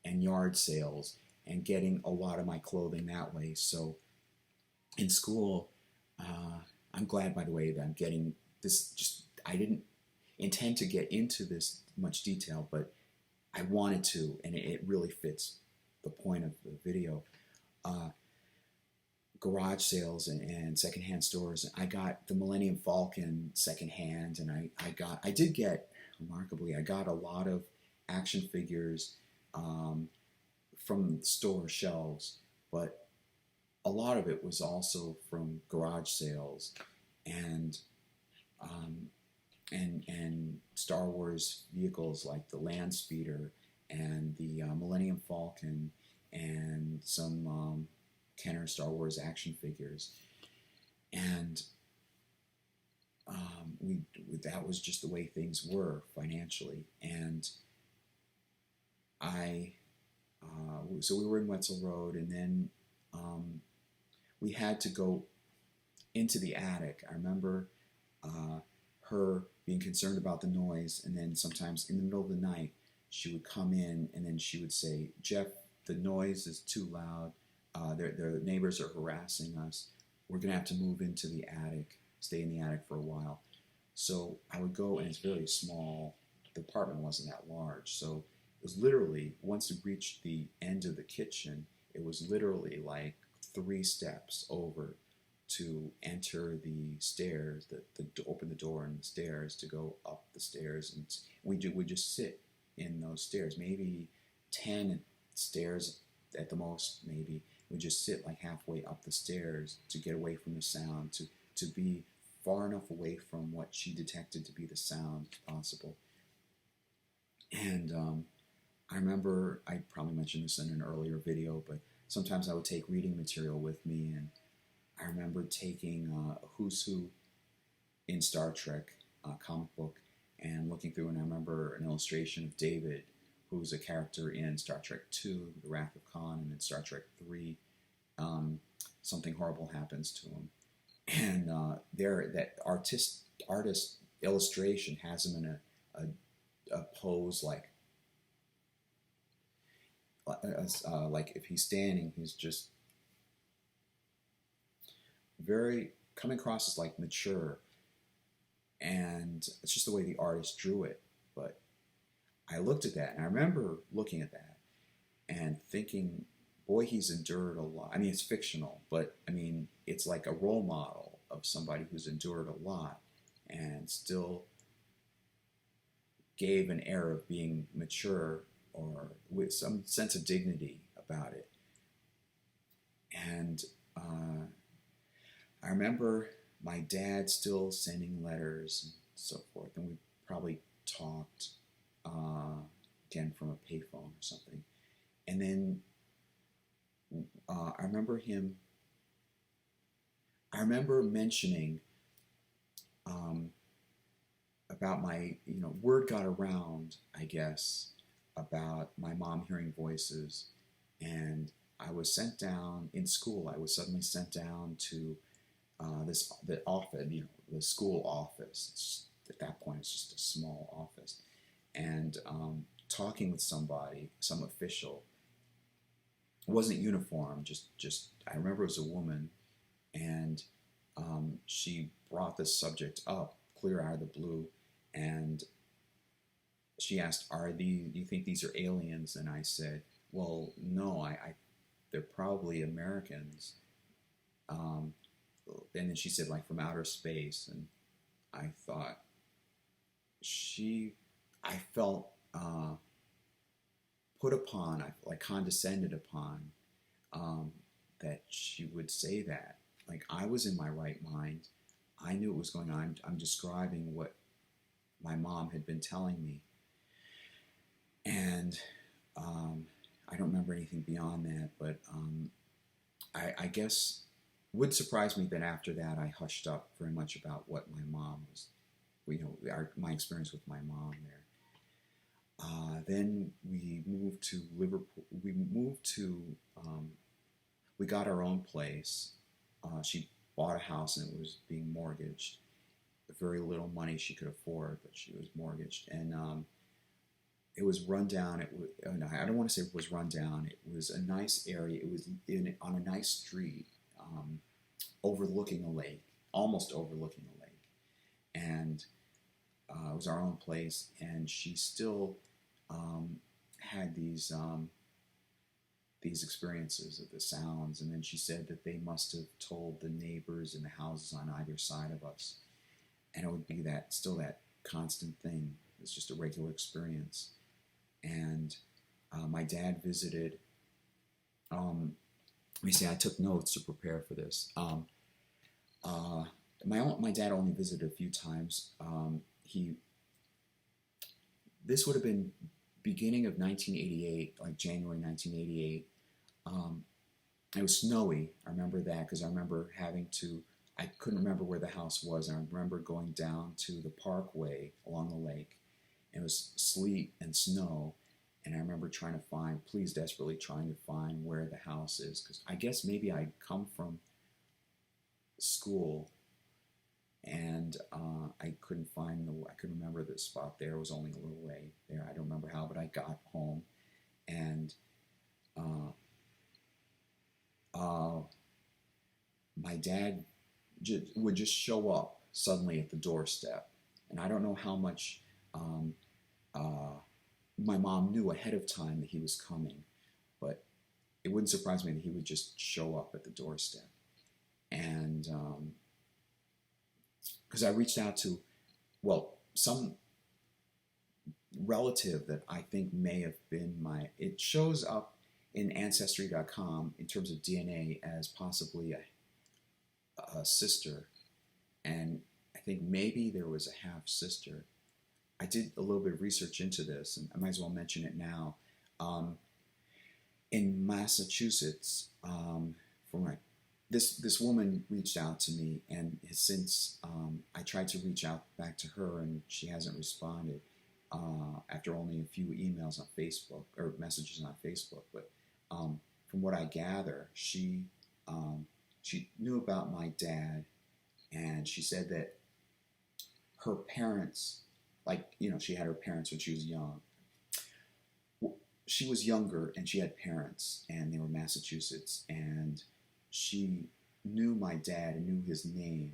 and yard sales and getting a lot of my clothing that way. So in school, I'm glad, by the way, that I'm getting this. Just I didn't intend to get into this much detail, but I wanted to, and it really fits the point of the video. Uh, Garage sales and secondhand stores. I got the Millennium Falcon secondhand, and I did get, remarkably, I got a lot of action figures from store shelves, but a lot of it was also from garage sales and um, and Star Wars vehicles like the Land Speeder and the Millennium Falcon and some Kenner Star Wars action figures, and we that was just the way things were financially, and I so we were in Wetzel Road, and then we had to go into the attic. I remember her being concerned about the noise, and then sometimes in the middle of the night she would come in, and then she would say, "Jeff, the noise is too loud. Their neighbors are harassing us. We're going to have to move into the attic, stay in the attic for a while." So I would go, and it's very small. The apartment wasn't that large. So it was literally, once you reached the end of the kitchen, it was literally like 3 steps over to enter the stairs, open the door and the stairs to go up the stairs. And we just sit in those stairs, maybe 10 stairs at the most, maybe. We just sit like halfway up the stairs to get away from the sound, to be far enough away from what she detected to be the sound as possible. And I remember, I probably mentioned this in an earlier video, but sometimes I would take reading material with me, and I remember taking a Who's Who in Star Trek comic book and looking through, and I remember an illustration of David, who's a character in Star Trek II, The Wrath of Khan, and in Star Trek III, something horrible happens to him. And that artist illustration has him in a pose like if he's standing, he's just very coming across as like mature, and it's just the way the artist drew it. But I looked at that, and I remember looking at that and thinking boy, he's endured a lot. I mean, it's fictional, but I mean, it's like a role model of somebody who's endured a lot and still gave an air of being mature or with some sense of dignity about it. And I remember my dad still sending letters and so forth, and we probably talked again from a payphone or something. And then I remember him. I remember mentioning um, about my, word got around, I guess, about my mom hearing voices, and I was sent down in school. I was suddenly sent down to the office, the school office. At that point, it's just a small office, and talking with somebody, some official. It wasn't uniform. Just I remember it was a woman, and she brought this subject up clear out of the blue, and she asked, do you think these are aliens? And I said, well, no, they're probably Americans. Um, and then she said, like from outer space. And I thought, I felt put upon, like condescended upon, that she would say that. Like I was in my right mind. I knew what was going on. I'm describing what my mom had been telling me. And I don't remember anything beyond that, but I guess would surprise me that after that I hushed up very much about what my mom was, my experience with my mom there. Then we moved to Liverpool. We got our own place. She bought a house and it was being mortgaged. Very little money she could afford, but she was mortgaged. And it was run down. No, I don't want to say it was run down. It was a nice area. It was on a nice street, overlooking a lake, almost overlooking a lake. And it was our own place. And she still had these experiences of the sounds. And then she said that they must have told the neighbors in the houses on either side of us. And it would be that constant thing. It's just a regular experience. And my dad visited. Let me see. I took notes to prepare for this. My dad only visited a few times. This would have been beginning of 1988, like January 1988. It was snowy. I remember that because I remember I couldn't remember where the house was, and I remember going down to the parkway along the lake. It was sleet and snow, and I remember desperately trying to find where the house is, because I guess maybe I'd come from school, and I couldn't remember the spot there. It was only a little way there. I don't remember how, but I got home, and my dad would just show up suddenly at the doorstep, and I don't know how much my mom knew ahead of time that he was coming, but it wouldn't surprise me that he would just show up at the doorstep. And because I reached out to, some relative that I think may have been it shows up in Ancestry.com in terms of DNA as possibly a sister, and I think maybe there was a half sister. I did a little bit of research into this, and I might as well mention it now. In Massachusetts, this woman reached out to me, and since I tried to reach out back to her, and she hasn't responded after only a few emails on Facebook or messages on Facebook. But from what I gather, she knew about my dad, and she said that her parents, she had her parents when she was young. She was younger, and she had parents, and they were Massachusetts, and she knew my dad and knew his name.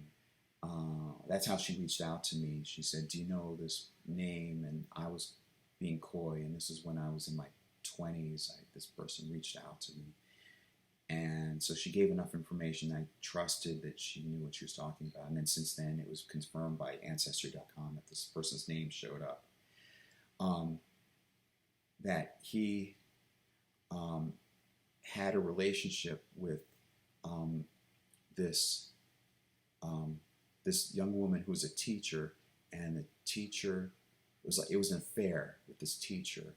That's how she reached out to me. She said, do you know this name? And I was being coy, and this is when I was in my 20s. This person reached out to me. And so she gave enough information. I trusted that she knew what she was talking about. And then since then, it was confirmed by Ancestry.com that this person's name showed up. That he had a relationship with this this young woman who was a teacher, and the teacher it was an affair with this teacher,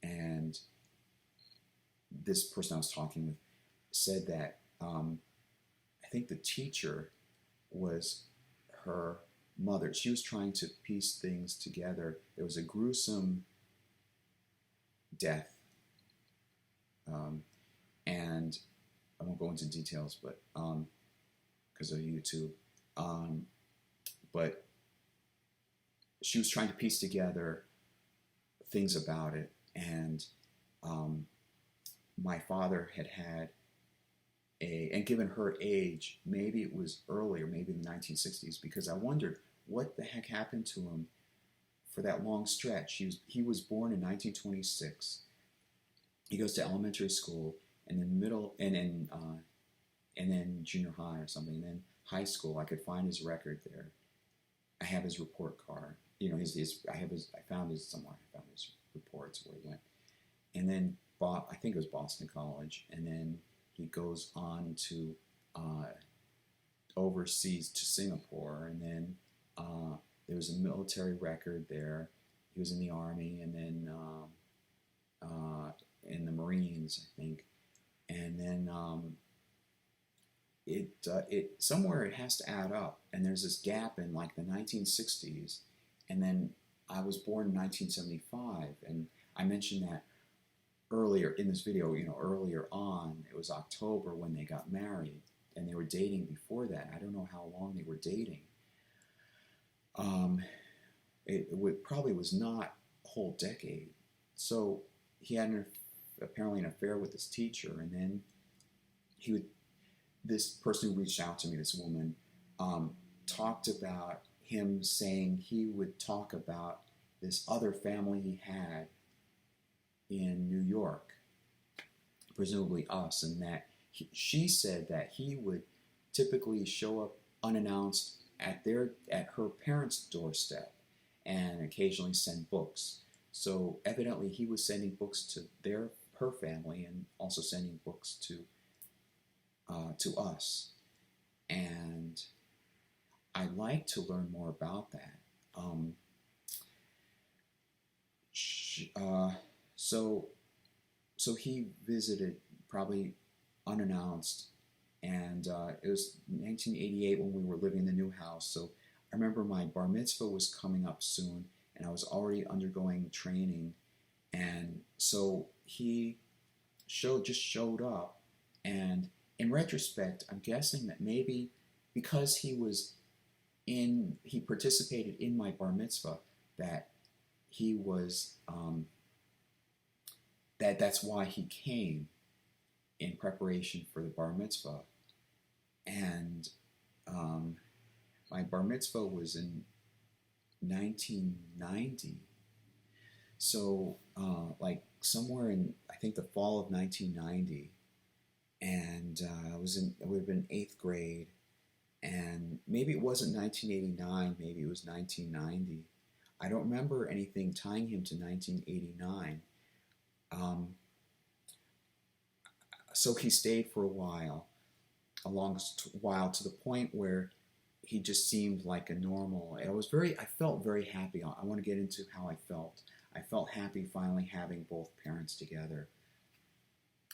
and this person I was talking with said that I think the teacher was her mother. She was trying to piece things together. There was a gruesome death, and I won't go into details, but because of YouTube, but she was trying to piece together things about it, and my father had and given her age, maybe it was earlier, maybe in the 1960s, because I wondered what the heck happened to him for that long stretch. He was born in 1926. He goes to elementary school, and then and then junior high or something, and then high school. I could find his record there. I have his report card. You know, I found his somewhere. I found his reports where he went, and then I think it was Boston College, and then he goes on to overseas to Singapore, and then there was a military record there. He was in the Army, and then in the Marines, I think, and then it somewhere it has to add up, and there's this gap in like the 1960s, and then I was born in 1975, and I mentioned that earlier in this video. You know, earlier on, it was October when they got married, and they were dating before that. I don't know how long they were dating. It probably was not a whole decade. So he had apparently an affair with this teacher, and then this person who reached out to me, this woman, talked about him saying he would talk about this other family he had in New York, presumably us, and that she said that he would typically show up unannounced at her parents' doorstep and occasionally send books. So evidently he was sending books to her family and also sending books to us. And I'd like to learn more about that. So he visited probably unannounced, and it was 1988 when we were living in the new house. So I remember my bar mitzvah was coming up soon, and I was already undergoing training, and so he just showed up. And in retrospect, I'm guessing that maybe because he participated in my bar mitzvah, that he was that's why he came in preparation for the bar mitzvah. And my bar mitzvah was in 1990. So like somewhere in, I think, the fall of 1990. And I would have been 8th grade. And maybe it wasn't 1989, maybe it was 1990. I don't remember anything tying him to 1989. So he stayed for a long while, to the point where he just seemed like a normal. I felt very happy. I want to get into how I felt. I felt happy finally having both parents together.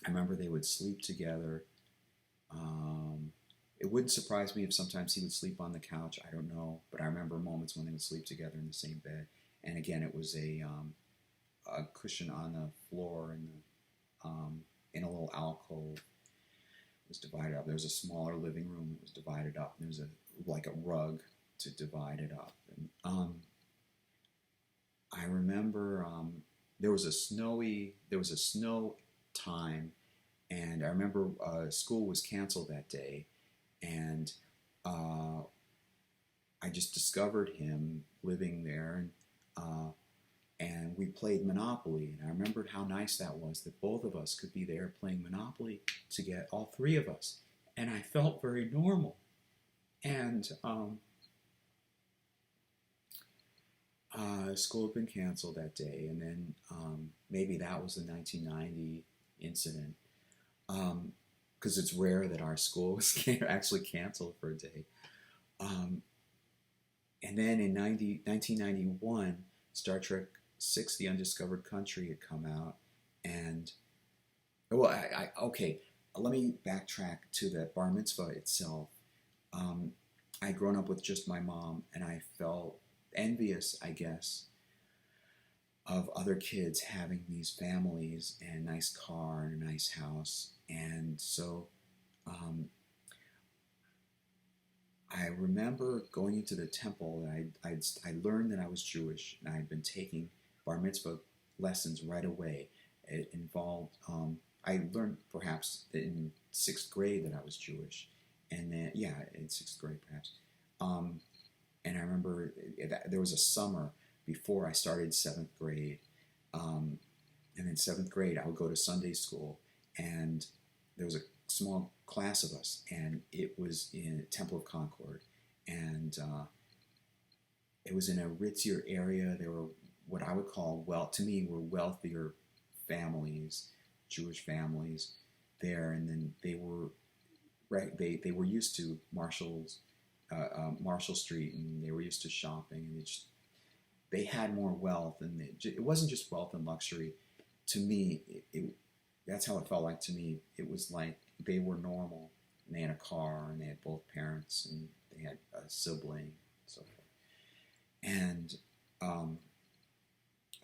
I remember they would sleep together. It wouldn't surprise me if sometimes he would sleep on the couch. I don't know, but I remember moments when they would sleep together in the same bed. And again, it was a cushion on the floor in a little alcove. It was divided up. There was a smaller living room that was divided up. And there was like a rug to divide it up. And I remember there was a snow time, and I remember school was canceled that day, and I just discovered him living there, and and we played Monopoly. And I remembered how nice that was, that both of us could be there playing Monopoly to get all three of us. And I felt very normal. And school had been canceled that day, and then maybe that was the 1990 incident, because it's rare that our school was actually canceled for a day. And then in 1991, Star Trek VI: The Undiscovered Country had come out, and well, okay, let me backtrack to the bar mitzvah itself. I'd grown up with just my mom, and I felt envious, I guess, of other kids having these families and a nice car and a nice house. And so I remember going into the temple, and I learned that I was Jewish, and I had been taking bar mitzvah lessons right away. It involved, I learned perhaps in 6th grade that I was Jewish, and then, yeah, in 6th grade perhaps. And I remember there was a summer before I started 7th grade, and in 7th grade I would go to Sunday school, and there was a small class of us, and it was in Temple of Concord, and it was in a ritzier area. There were what I would call, to me, were wealthier families, Jewish families there, and then they were used to Marshall Street, and they were used to shopping, and they had more wealth, and it wasn't just wealth and luxury. To me, that's how it felt like to me. It was like they were normal, and they had a car, and they had both parents, and they had a sibling, and so forth. And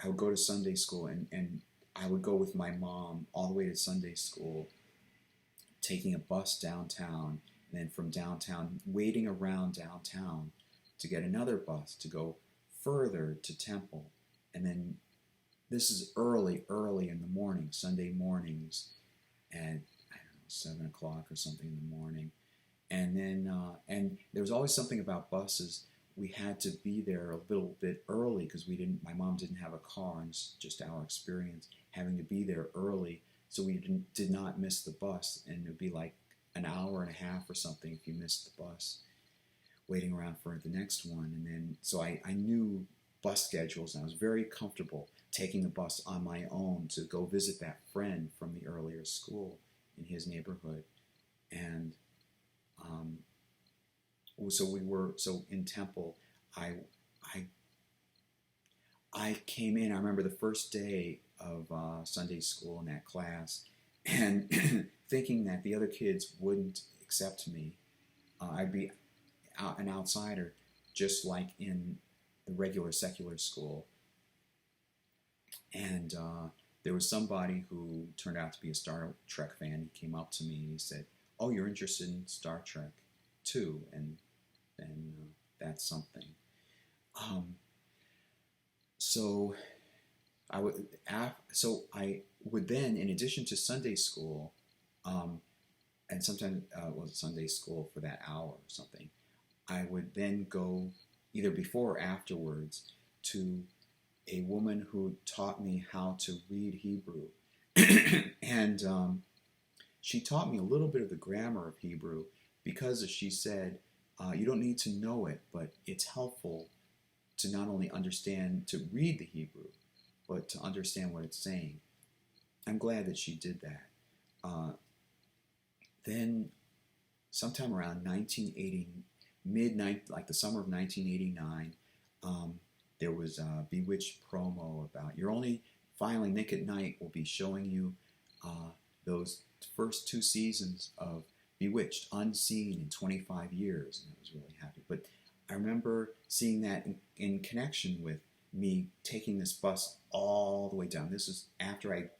I would go to Sunday school, and I would go with my mom all the way to Sunday school, taking a bus downtown, and then from downtown, waiting around downtown to get another bus to go further to Temple. And then this is early in the morning, Sunday mornings, at, I don't know, 7 o'clock or something in the morning. And then, and there was always something about buses. We had to be there a little bit early because my mom didn't have a car, and it's just our experience having to be there early so we did not miss the bus. And it would be like an hour and a half or something if you missed the bus, waiting around for the next one. And then, so I knew bus schedules, and I was very comfortable taking the bus on my own to go visit that friend from the earlier school in his neighborhood. And so in Temple, I came in. I remember the first day of Sunday school in that class, and thinking that the other kids wouldn't accept me. I'd be an outsider, just like in the regular secular school. And there was somebody who turned out to be a Star Trek fan. He came up to me and he said, "Oh, you're interested in Star Trek too," and that's something. So I would then, in addition to Sunday school, and sometimes Sunday school for that hour or something, I would then go either before or afterwards to a woman who taught me how to read Hebrew. And she taught me a little bit of the grammar of Hebrew because, as she said, you don't need to know it, but it's helpful to not only understand, to read the Hebrew, but to understand what it's saying. I'm glad that she did that. Then, sometime around 1980, like the summer of 1989, there was a Bewitched promo about finally Nick at Night will be showing you those first 2 seasons of Bewitched, unseen in 25 years, and I was really happy. But I remember seeing that in connection with me taking this bus all the way down. This is after I'd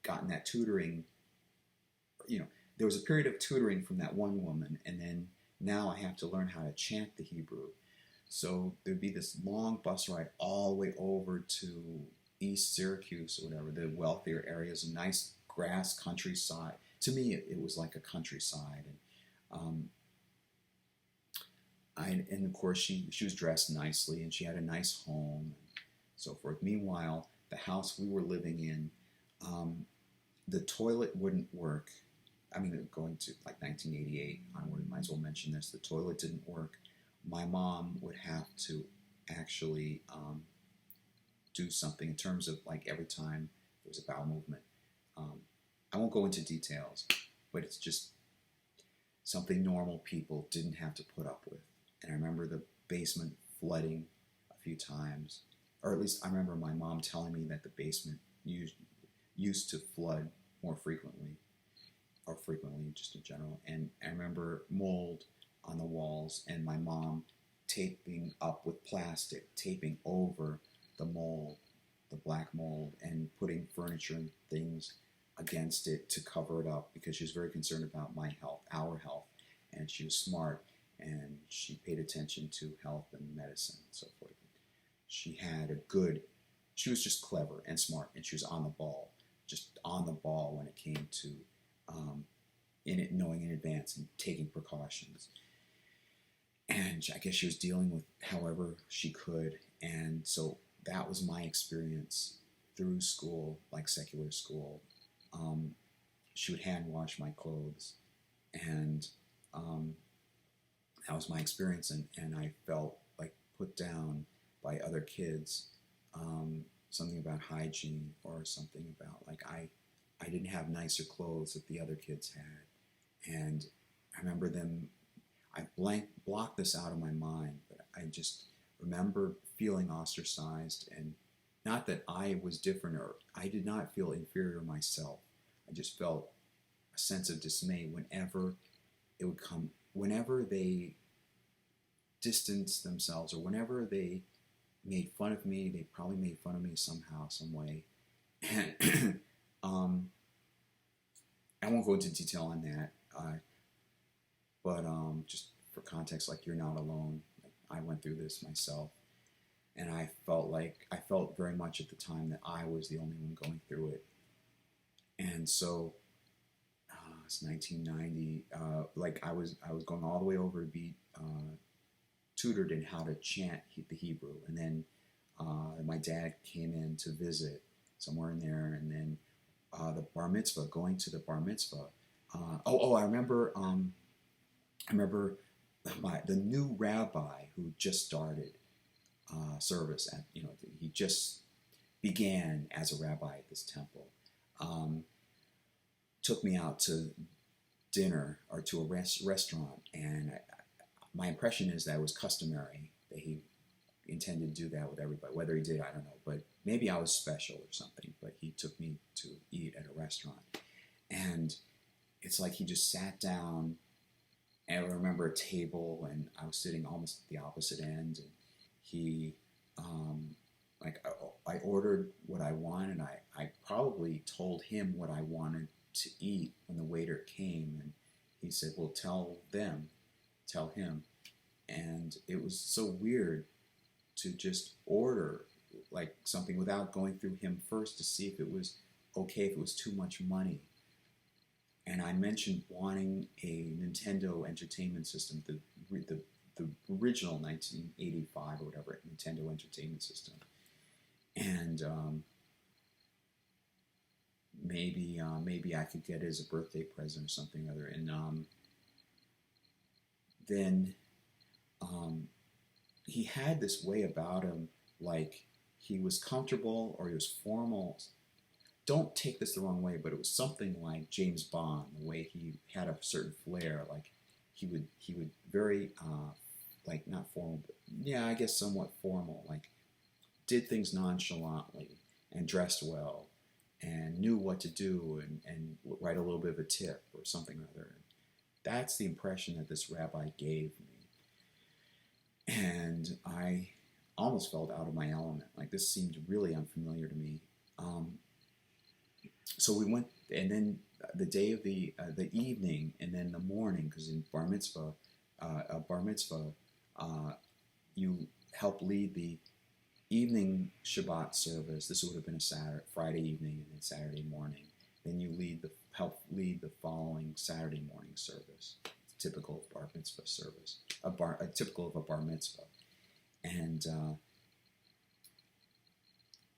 gotten that tutoring. There was a period of tutoring from that one woman, and then now I have to learn how to chant the Hebrew. So there'd be this long bus ride all the way over to East Syracuse or whatever, the wealthier areas, a nice grass countryside. To me, it was like a countryside. And of course, she was dressed nicely, and she had a nice home. so forth. Meanwhile, the house we were living in, um, the toilet wouldn't work. I mean, going to like 1988 onward, might as well mention this. The toilet didn't work. My mom would have to actually do something in terms of like every time there was a bowel movement. Um, I won't go into details, but it's just something normal people didn't have to put up with. And I remember the basement flooding a few times, or at least I remember my mom telling me that the basement used to flood more frequently, or frequently just in general. And I remember mold on the walls, and my mom taping up with plastic, taping over the mold, the black mold, and putting furniture and things against it to cover it up because she was very concerned about my health, our health, and she was smart and she paid attention to health and medicine and so forth. She had a good, she was just clever and smart, and she was on the ball, just on the ball when it came to in it, knowing in advance and taking precautions. And I guess she was dealing with however she could, and so that was my experience through school, like secular school. Um, she would hand wash my clothes, and um, that was my experience, and I felt like put down by other kids. Something about hygiene, or something about like I didn't have nicer clothes that the other kids had, and I remember them. I blocked this out of my mind, but I just remember feeling ostracized, and not that I was different, or I did not feel inferior myself. I just felt a sense of dismay whenever it would come, whenever they distanced themselves, or whenever they made fun of me. They probably made fun of me somehow, some way. And I won't go into detail on that, but just for context, like, you're not alone. Like, I went through this myself, and I felt very much at the time that I was the only one going through it. And so it's 1990. Like, I was going all the way over to be tutored in how to chant the Hebrew, and then my dad came in to visit somewhere in there, and then the bar mitzvah, going to the bar mitzvah. I remember. I remember the new rabbi who just started service at, he just began as a rabbi at this temple. Took me out to dinner, or to a restaurant, and my impression is that it was customary that he intended to do that with everybody. Whether he did, I don't know, but maybe I was special or something. But he took me to eat at a restaurant, and it's like he just sat down. And I remember a table, and I was sitting almost at the opposite end, and he, I ordered what I wanted. I probably told him what I wanted to eat when the waiter came, and he said, "Well, tell him." And it was so weird to just order like something without going through him first to see if it was okay, if it was too much money. And I mentioned wanting a Nintendo Entertainment System, the original 1985 or whatever Nintendo Entertainment System, and maybe I could get it as a birthday present or something or other. And then he had this way about him, like he was comfortable or he was formal. Don't take this the wrong way, but it was something like James Bond, the way he had a certain flair. Like he would very like, not formal, but yeah, I guess somewhat formal. Like, did things nonchalantly and dressed well and knew what to do, and write a little bit of a tip or something or other. That's the impression that this rabbi gave me, and I almost felt out of my element. Like, this seemed really unfamiliar to me. So we went, and then the day of the evening, and then the morning, because in bar mitzvah, you help lead the evening Shabbat service. This would have been a Friday evening, and then Saturday morning. Then you help lead the following Saturday morning service. Typical of bar mitzvah service, typical of a bar mitzvah, and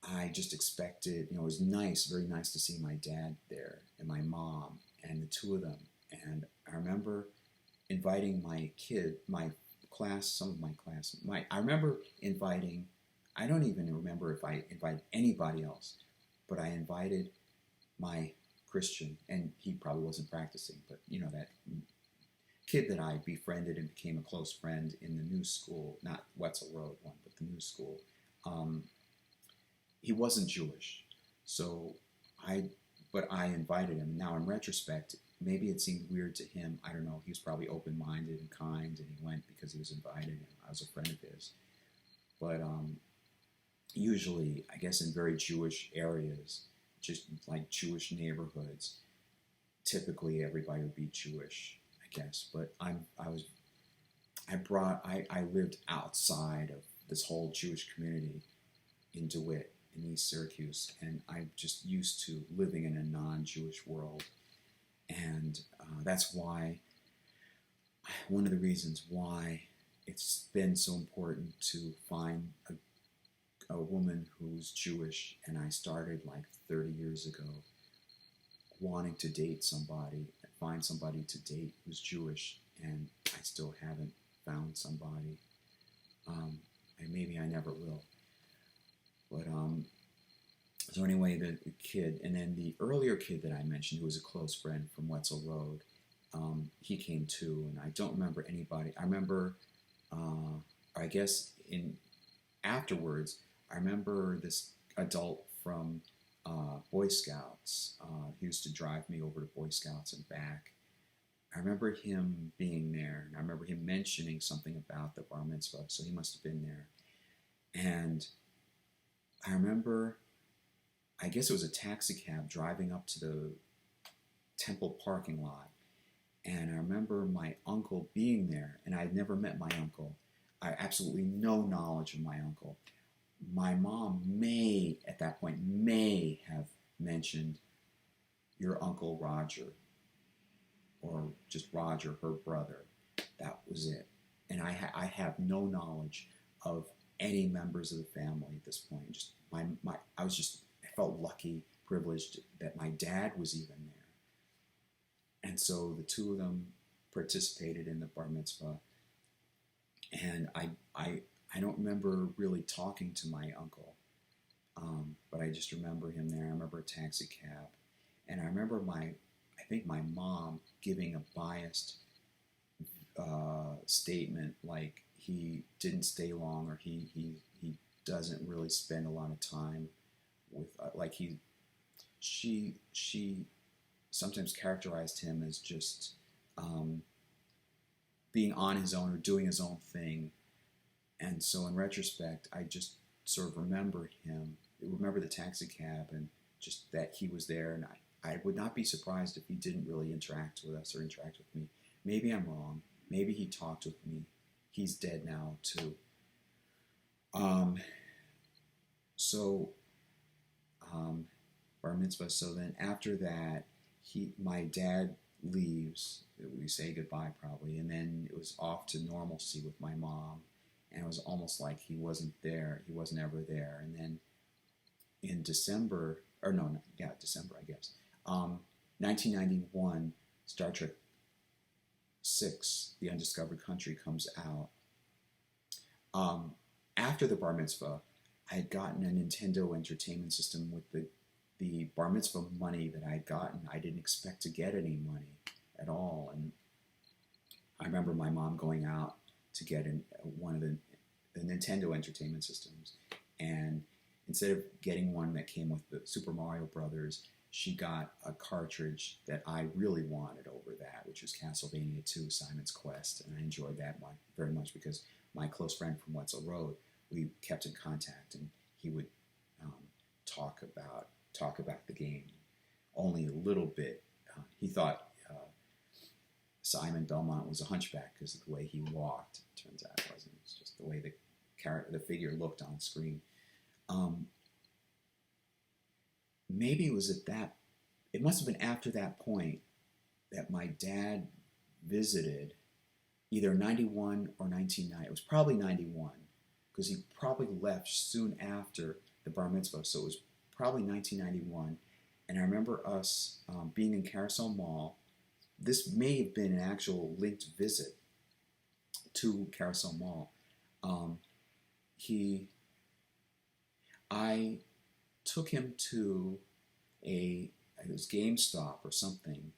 I just expected, it was nice, very nice to see my dad there and my mom and the two of them. And I remember inviting my class, some of my class, I remember inviting, I don't even remember if I invited anybody else, but I invited my Christian, and he probably wasn't practicing, but that kid that I befriended and became a close friend in the new school, not Wetzel Road one, but the new school. Um, he wasn't Jewish, so I, but I invited him. Now in retrospect, maybe it seemed weird to him. I don't know. He was probably open-minded and kind, and he went because he was invited, and I was a friend of his. But usually, I guess in very Jewish areas, just like Jewish neighborhoods, typically everybody would be Jewish, I guess. But I lived outside of this whole Jewish community in DeWitt, in East Syracuse, and I'm just used to living in a non-Jewish world, and that's why one of the reasons why it's been so important to find a woman who's Jewish, and I started like 30 years ago wanting to date somebody, find somebody to date who's Jewish, and I still haven't found somebody, and maybe I never will. But so anyway, the kid, and then the earlier kid that I mentioned, who was a close friend from Wetzel Road, he came too, and I don't remember anybody. I remember, I guess in afterwards, I remember this adult from Boy Scouts. He used to drive me over to Boy Scouts and back. I remember him being there, and I remember him mentioning something about the bar mitzvah, so he must have been there. And I remember, I guess it was a taxi cab driving up to the temple parking lot, and I remember my uncle being there, and I had never met my uncle. I had absolutely no knowledge of my uncle. My mom at that point, have mentioned your Uncle Roger, or just Roger, her brother. That was it. And I have no knowledge of any members of the family at this point. Just I felt lucky, privileged that my dad was even there. And so the two of them participated in the bar mitzvah. And I don't remember really talking to my uncle, but I just remember him there. I remember a taxi cab. And I remember I think my mom giving a biased statement, like he didn't stay long, or he doesn't really spend a lot of time with, she sometimes characterized him as just being on his own or doing his own thing. And so in retrospect, I just sort of remember the taxi cab, and just that he was there, and I would not be surprised if he didn't really interact with us or interact with me. Maybe I'm wrong. Maybe he talked with me. He's dead now too. So bar mitzvah. So then after that, my dad leaves. We say goodbye probably, and then it was off to normalcy with my mom, and it was almost like he wasn't there. He wasn't ever there. And then in December, December, I guess, 1991, Star Trek VI, The Undiscovered Country, comes out. After the bar mitzvah, I had gotten a Nintendo Entertainment System with the bar mitzvah money that I had gotten. I didn't expect to get any money at all. And I remember my mom going out to get one of the Nintendo Entertainment Systems. And instead of getting one that came with the Super Mario Brothers, she got a cartridge that I really wanted over that, which was Castlevania 2, Simon's Quest. And I enjoyed that one very much because my close friend from Wetzel Road, we kept in contact, and he would talk about the game only a little bit. He thought Simon Belmont was a hunchback because of the way he walked. It turns out it wasn't. It's just the way the figure looked on screen. Maybe it was it must have been after that point that my dad visited, either 91 or 1990. It was probably 91, because he probably left soon after the bar mitzvah. So it was probably 1991. And I remember us being in Carousel Mall. This may have been an actual linked visit to Carousel Mall. Um, he, I took him to it was GameStop or something,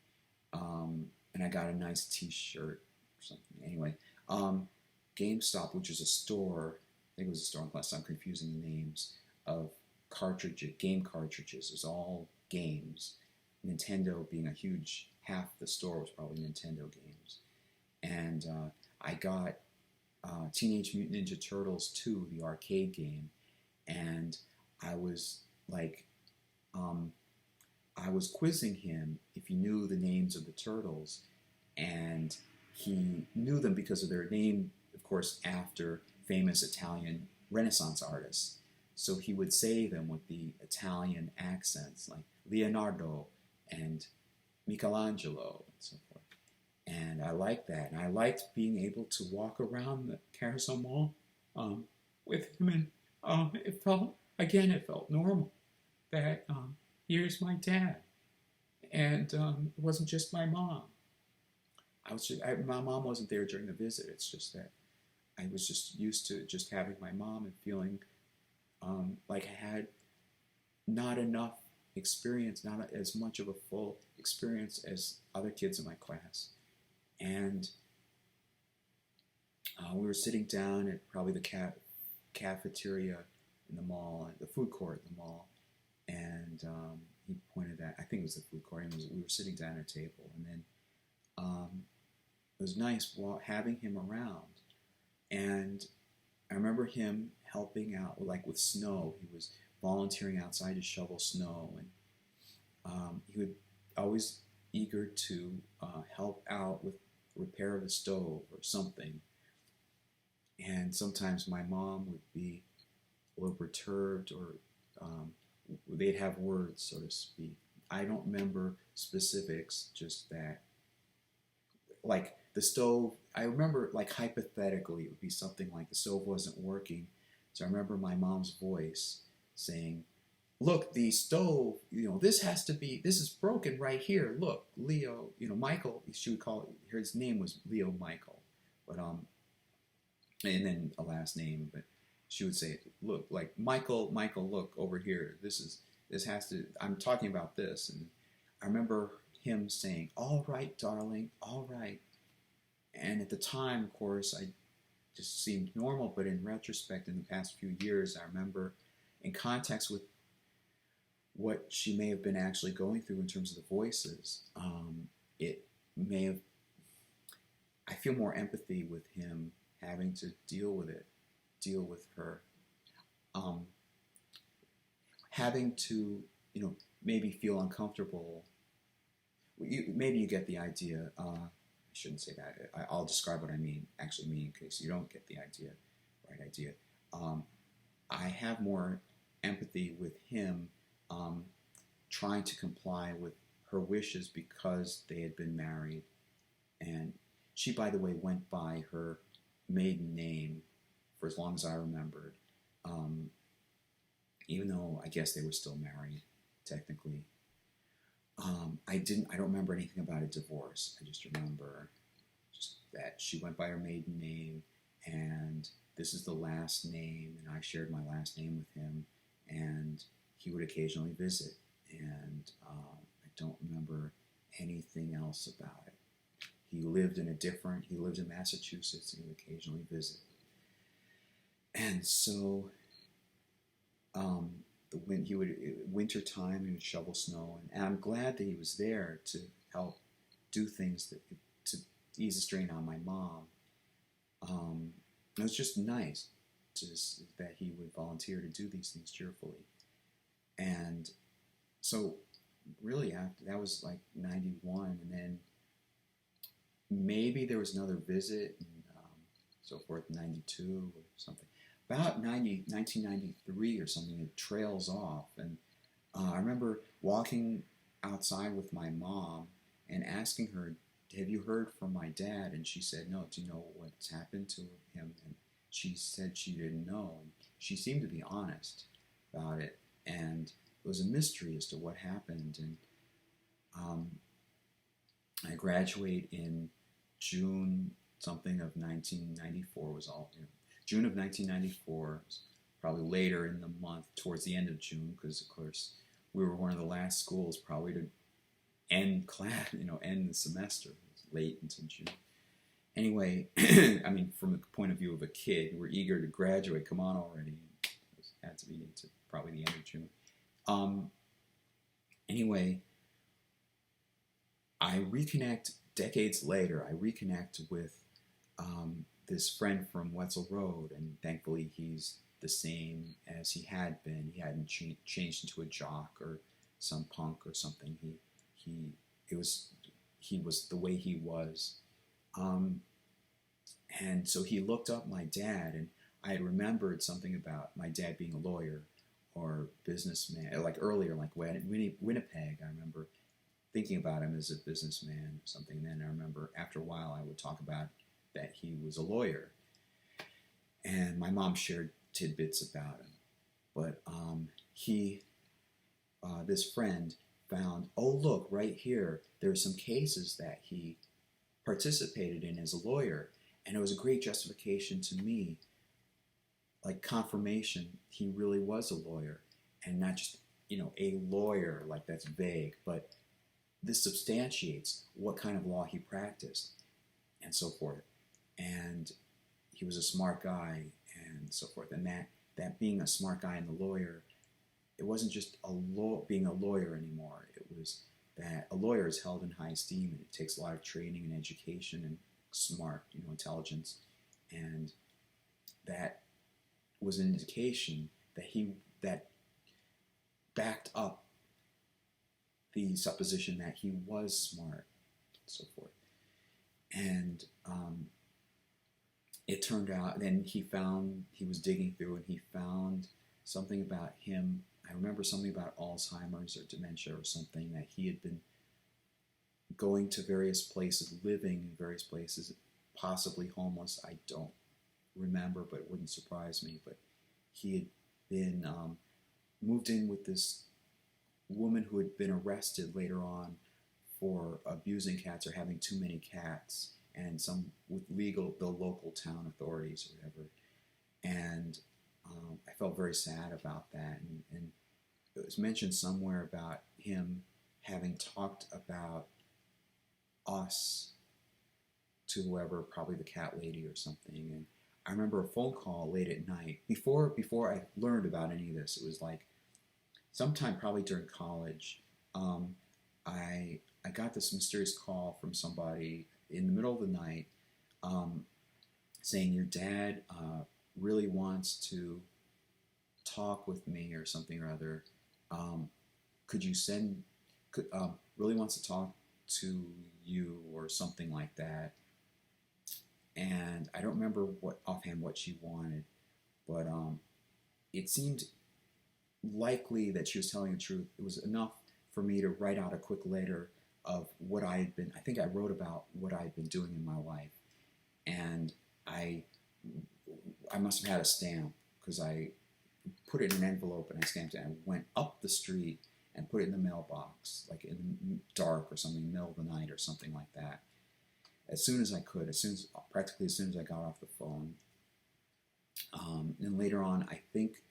and I got a nice T-shirt or something. Anyway, GameStop, which is a store, I think it was a store, unless I'm confusing the names, of game cartridges. It was all games. Nintendo being a huge, half the store was probably Nintendo games. And I got Teenage Mutant Ninja Turtles 2, the arcade game, and I was like, I was quizzing him if he knew the names of the turtles, and he knew them because of their name, of course, after famous Italian Renaissance artists. So he would say them with the Italian accents, like Leonardo and Michelangelo and so forth. And I liked that. And I liked being able to walk around the Carousel Mall with him. And it felt normal that here's my dad. And it wasn't just my mom. My mom wasn't there during the visit. It's just that I was just used to just having my mom and feeling like I had not enough experience, not as much of a full experience as other kids in my class. And we were sitting down at probably the cafeteria in the mall, the food court in the mall, and he pointed at, I think it was the food court, and we were sitting down at a table, and then it was nice having him around. And I remember him helping out, like with snow. He was volunteering outside to shovel snow, and he would always eager to help out with repair of the stove or something. And sometimes my mom would be a little perturbed, or they'd have words, so to speak. I don't remember specifics, just that, like the stove, I remember, like, hypothetically, it would be something like the stove wasn't working. So I remember my mom's voice saying, look, the stove, this is broken right here. Look, Leo, Michael, she would call it, his name was Leo Michael, but, and then a last name, but she would say, look, like, Michael, look over here. I'm talking about this. And I remember him saying, all right, darling, all right. And at the time, of course, I just seemed normal, but in retrospect, in the past few years, I remember, in context with what she may have been actually going through in terms of the voices, it may have, I feel more empathy with him having to deal with her, having to, maybe feel uncomfortable. Maybe you get the idea. I shouldn't say that. I'll describe what I actually mean, in case you don't get the right idea. I have more empathy with him trying to comply with her wishes because they had been married. And she, by the way, went by her maiden name for as long as I remembered, even though I guess they were still married, technically. I don't remember anything about a divorce. I just remember that she went by her maiden name, and this is the last name, and I shared my last name with him, and he would occasionally visit, and I don't remember anything else about it. He lived in Massachusetts, and he would occasionally visit. And so, winter time, he would shovel snow, and I'm glad that he was there to help do things to ease the strain on my mom. It was just nice that he would volunteer to do these things cheerfully. And so, really, after that was like 91, and then maybe there was another visit, and so forth, 92 or something. About 1993 or something, it trails off. And I remember walking outside with my mom and asking her, have you heard from my dad? And she said, no. Do you know what's happened to him? And she said she didn't know. And she seemed to be honest. about it, and it was a mystery as to what happened. And um, I graduate in June something of 1994 was all, June of 1994, probably later in the month, towards the end of June, because of course we were one of the last schools probably to end class, end the semester. It was late into June. Anyway, I mean, from the point of view of a kid, we're eager to graduate. Come on already. It had to be into probably the end of June. Anyway, I reconnect decades later. I reconnect with this friend from Wetzel Road, and thankfully he's the same as he had been. He hadn't changed into a jock or some punk or something. He was the way he was. And so he looked up my dad, and I had remembered something about my dad being a lawyer or businessman, like earlier, like Winnipeg. I remember thinking about him as a businessman or something. And then I remember after a while I would talk about that he was a lawyer. And my mom shared tidbits about him. But this friend found, oh, look, right here, there's some cases that he participated in as a lawyer. And it was a great justification to me, like confirmation, he really was a lawyer. And not just, a lawyer, like that's vague, but this substantiates what kind of law he practiced and so forth. And he was a smart guy and so forth. And that being a smart guy and the lawyer, it wasn't just being a lawyer anymore. It was that a lawyer is held in high esteem, and it takes a lot of training and education and smart, intelligence. And that was an indication that backed up the supposition that he was smart, and so forth. And it turned out, then he was digging through, and he found something about him. I remember something about Alzheimer's or dementia or something, that he had been going to various places, living in various places, possibly homeless. I don't remember, but it wouldn't surprise me. But he had been moved in with this woman who had been arrested later on for abusing cats or having too many cats, and some with the local town authorities or whatever. And I felt very sad about that. And it was mentioned somewhere about him having talked about us to whoever, probably the cat lady or something. And I remember a phone call late at night before I learned about any of this. It was like sometime probably during college. I got this mysterious call from somebody in the middle of the night saying, your dad really wants to talk with me or something or other. Really wants to talk to you or something like that. And I don't remember offhand what she wanted, but it seemed likely that she was telling the truth. It was enough for me to write out a quick letter of what I think I wrote about what I had been doing in my life. And I must have had a stamp, because I put it in an envelope and I stamped it, and I went up the street and put it in the mailbox, like in the dark or something, middle of the night or something like that. As soon as I could, practically as soon as I got off the phone. And later on, I think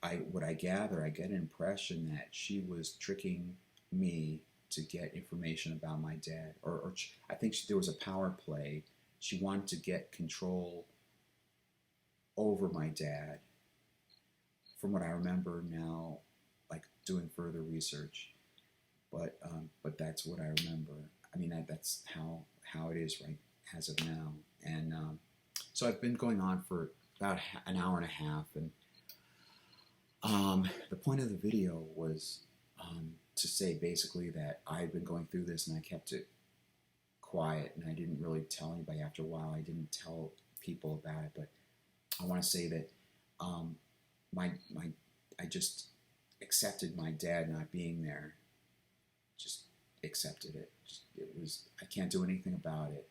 I get an impression that she was tricking me to get information about my dad, or I think there was a power play. She wanted to get control over my dad, from what I remember now, like doing further research. But that's what I remember. I mean, that's how it is right as of now. And so I've been going on for about an hour and a half, and the point of the video was to say basically that I'd been going through this, and I kept it quiet, and I didn't really tell anybody. After a while, I didn't tell people about it, but I want to say that I just accepted my dad not being there. Just accepted it. I can't do anything about it.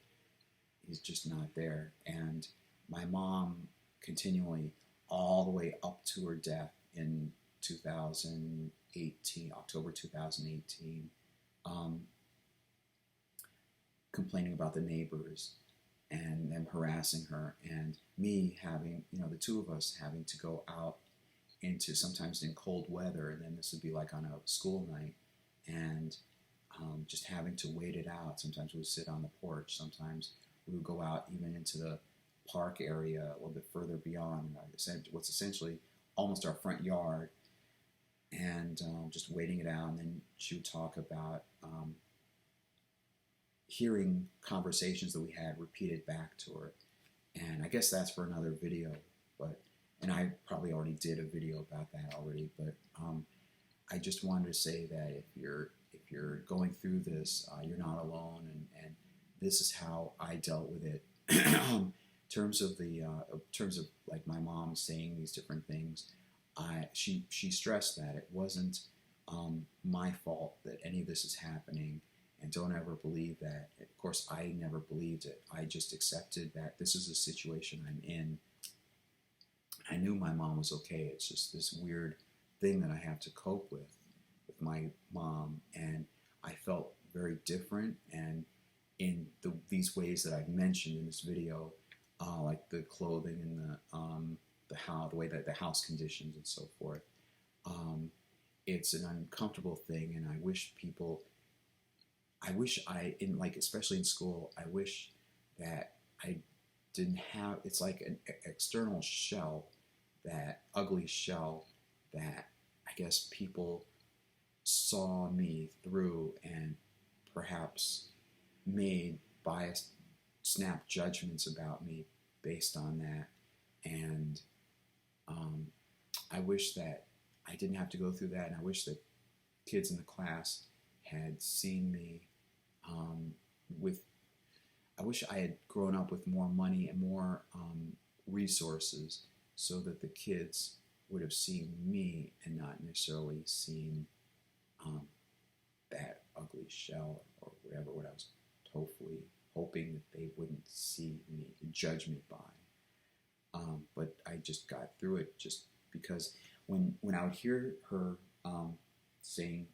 He's just not there. And my mom continually, all the way up to her death in 2018, October 2018, um, complaining about the neighbors and them harassing her, and me having, the two of us having to go out into sometimes in cold weather, and then this would be like on a school night, and just having to wait it out. Sometimes we would sit on the porch, sometimes we would go out even into the park area a little bit further beyond what's essentially almost our front yard, and just waiting it out. And then she would talk about hearing conversations that we had repeated back to her. And I guess that's for another video, and I probably already did a video about that already, but I just wanted to say that if you're going through this, you're not alone, and this is how I dealt with it. In terms of like my mom saying these different things, she stressed that it wasn't my fault that any of this is happening, and don't ever believe that. Of course, I never believed it. I just accepted that this is a situation I'm in. I knew my mom was okay. It's just this weird thing that I have to cope with my mom, and I felt very different. And in these ways that I've mentioned in this video, like the clothing and the way that the house conditions and so forth, it's an uncomfortable thing. And I wish especially in school, I wish that I didn't have. It's like an external shell, that ugly shell that I guess people saw me through and perhaps made biased, snap judgments about me based on that. And I wish that I didn't have to go through that, and I wish that kids in the class had seen me I wish I had grown up with more money and more resources, so that the kids would have seen me and not necessarily seen that ugly shell or whatever, what I was hopefully hoping that they wouldn't see me, judge me by. But I just got through it, just because when I would hear her saying,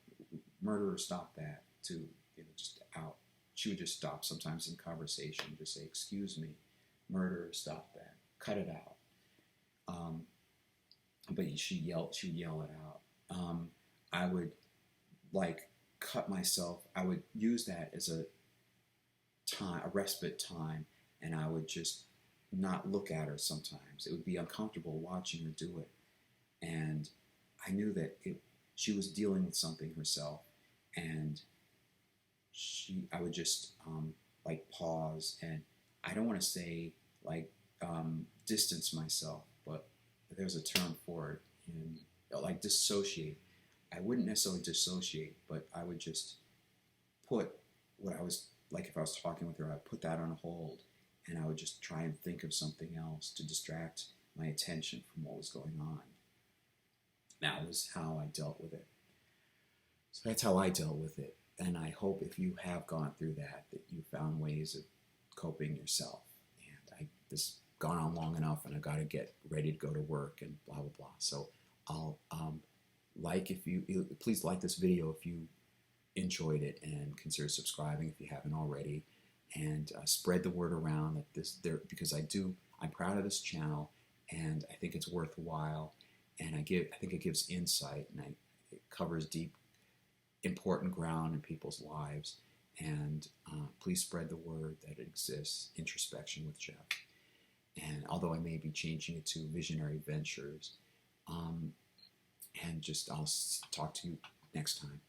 "Murderer, stop that," to just out, she would just stop sometimes in conversation, just say, "Excuse me, murderer, stop that, cut it out." But she would yell it out. I would cut myself. I would use that as a respite time, and I would just not look at her sometimes. It would be uncomfortable watching her do it. And I knew that she was dealing with something herself, and I would just pause, and I don't want to say distance myself, but there's a term for it, and dissociate. I wouldn't necessarily dissociate, but I would just put what I was if I was talking with her, I'd put that on hold, and I would just try and think of something else to distract my attention from what was going on. That was how I dealt with it. So that's how I dealt with it. And I hope if you have gone through that you found ways of coping yourself. And this gone on long enough, and I got to get ready to go to work and blah, blah, blah. So I'll please like this video if you enjoyed it, and consider subscribing if you haven't already, and spread the word around because I'm proud of this channel, and I think it's worthwhile, and I think it gives insight, and it covers deep, important ground in people's lives. And please spread the word that it exists, Introspection with Jeff. And although I may be changing it to Visionary Ventures, and I'll talk to you next time.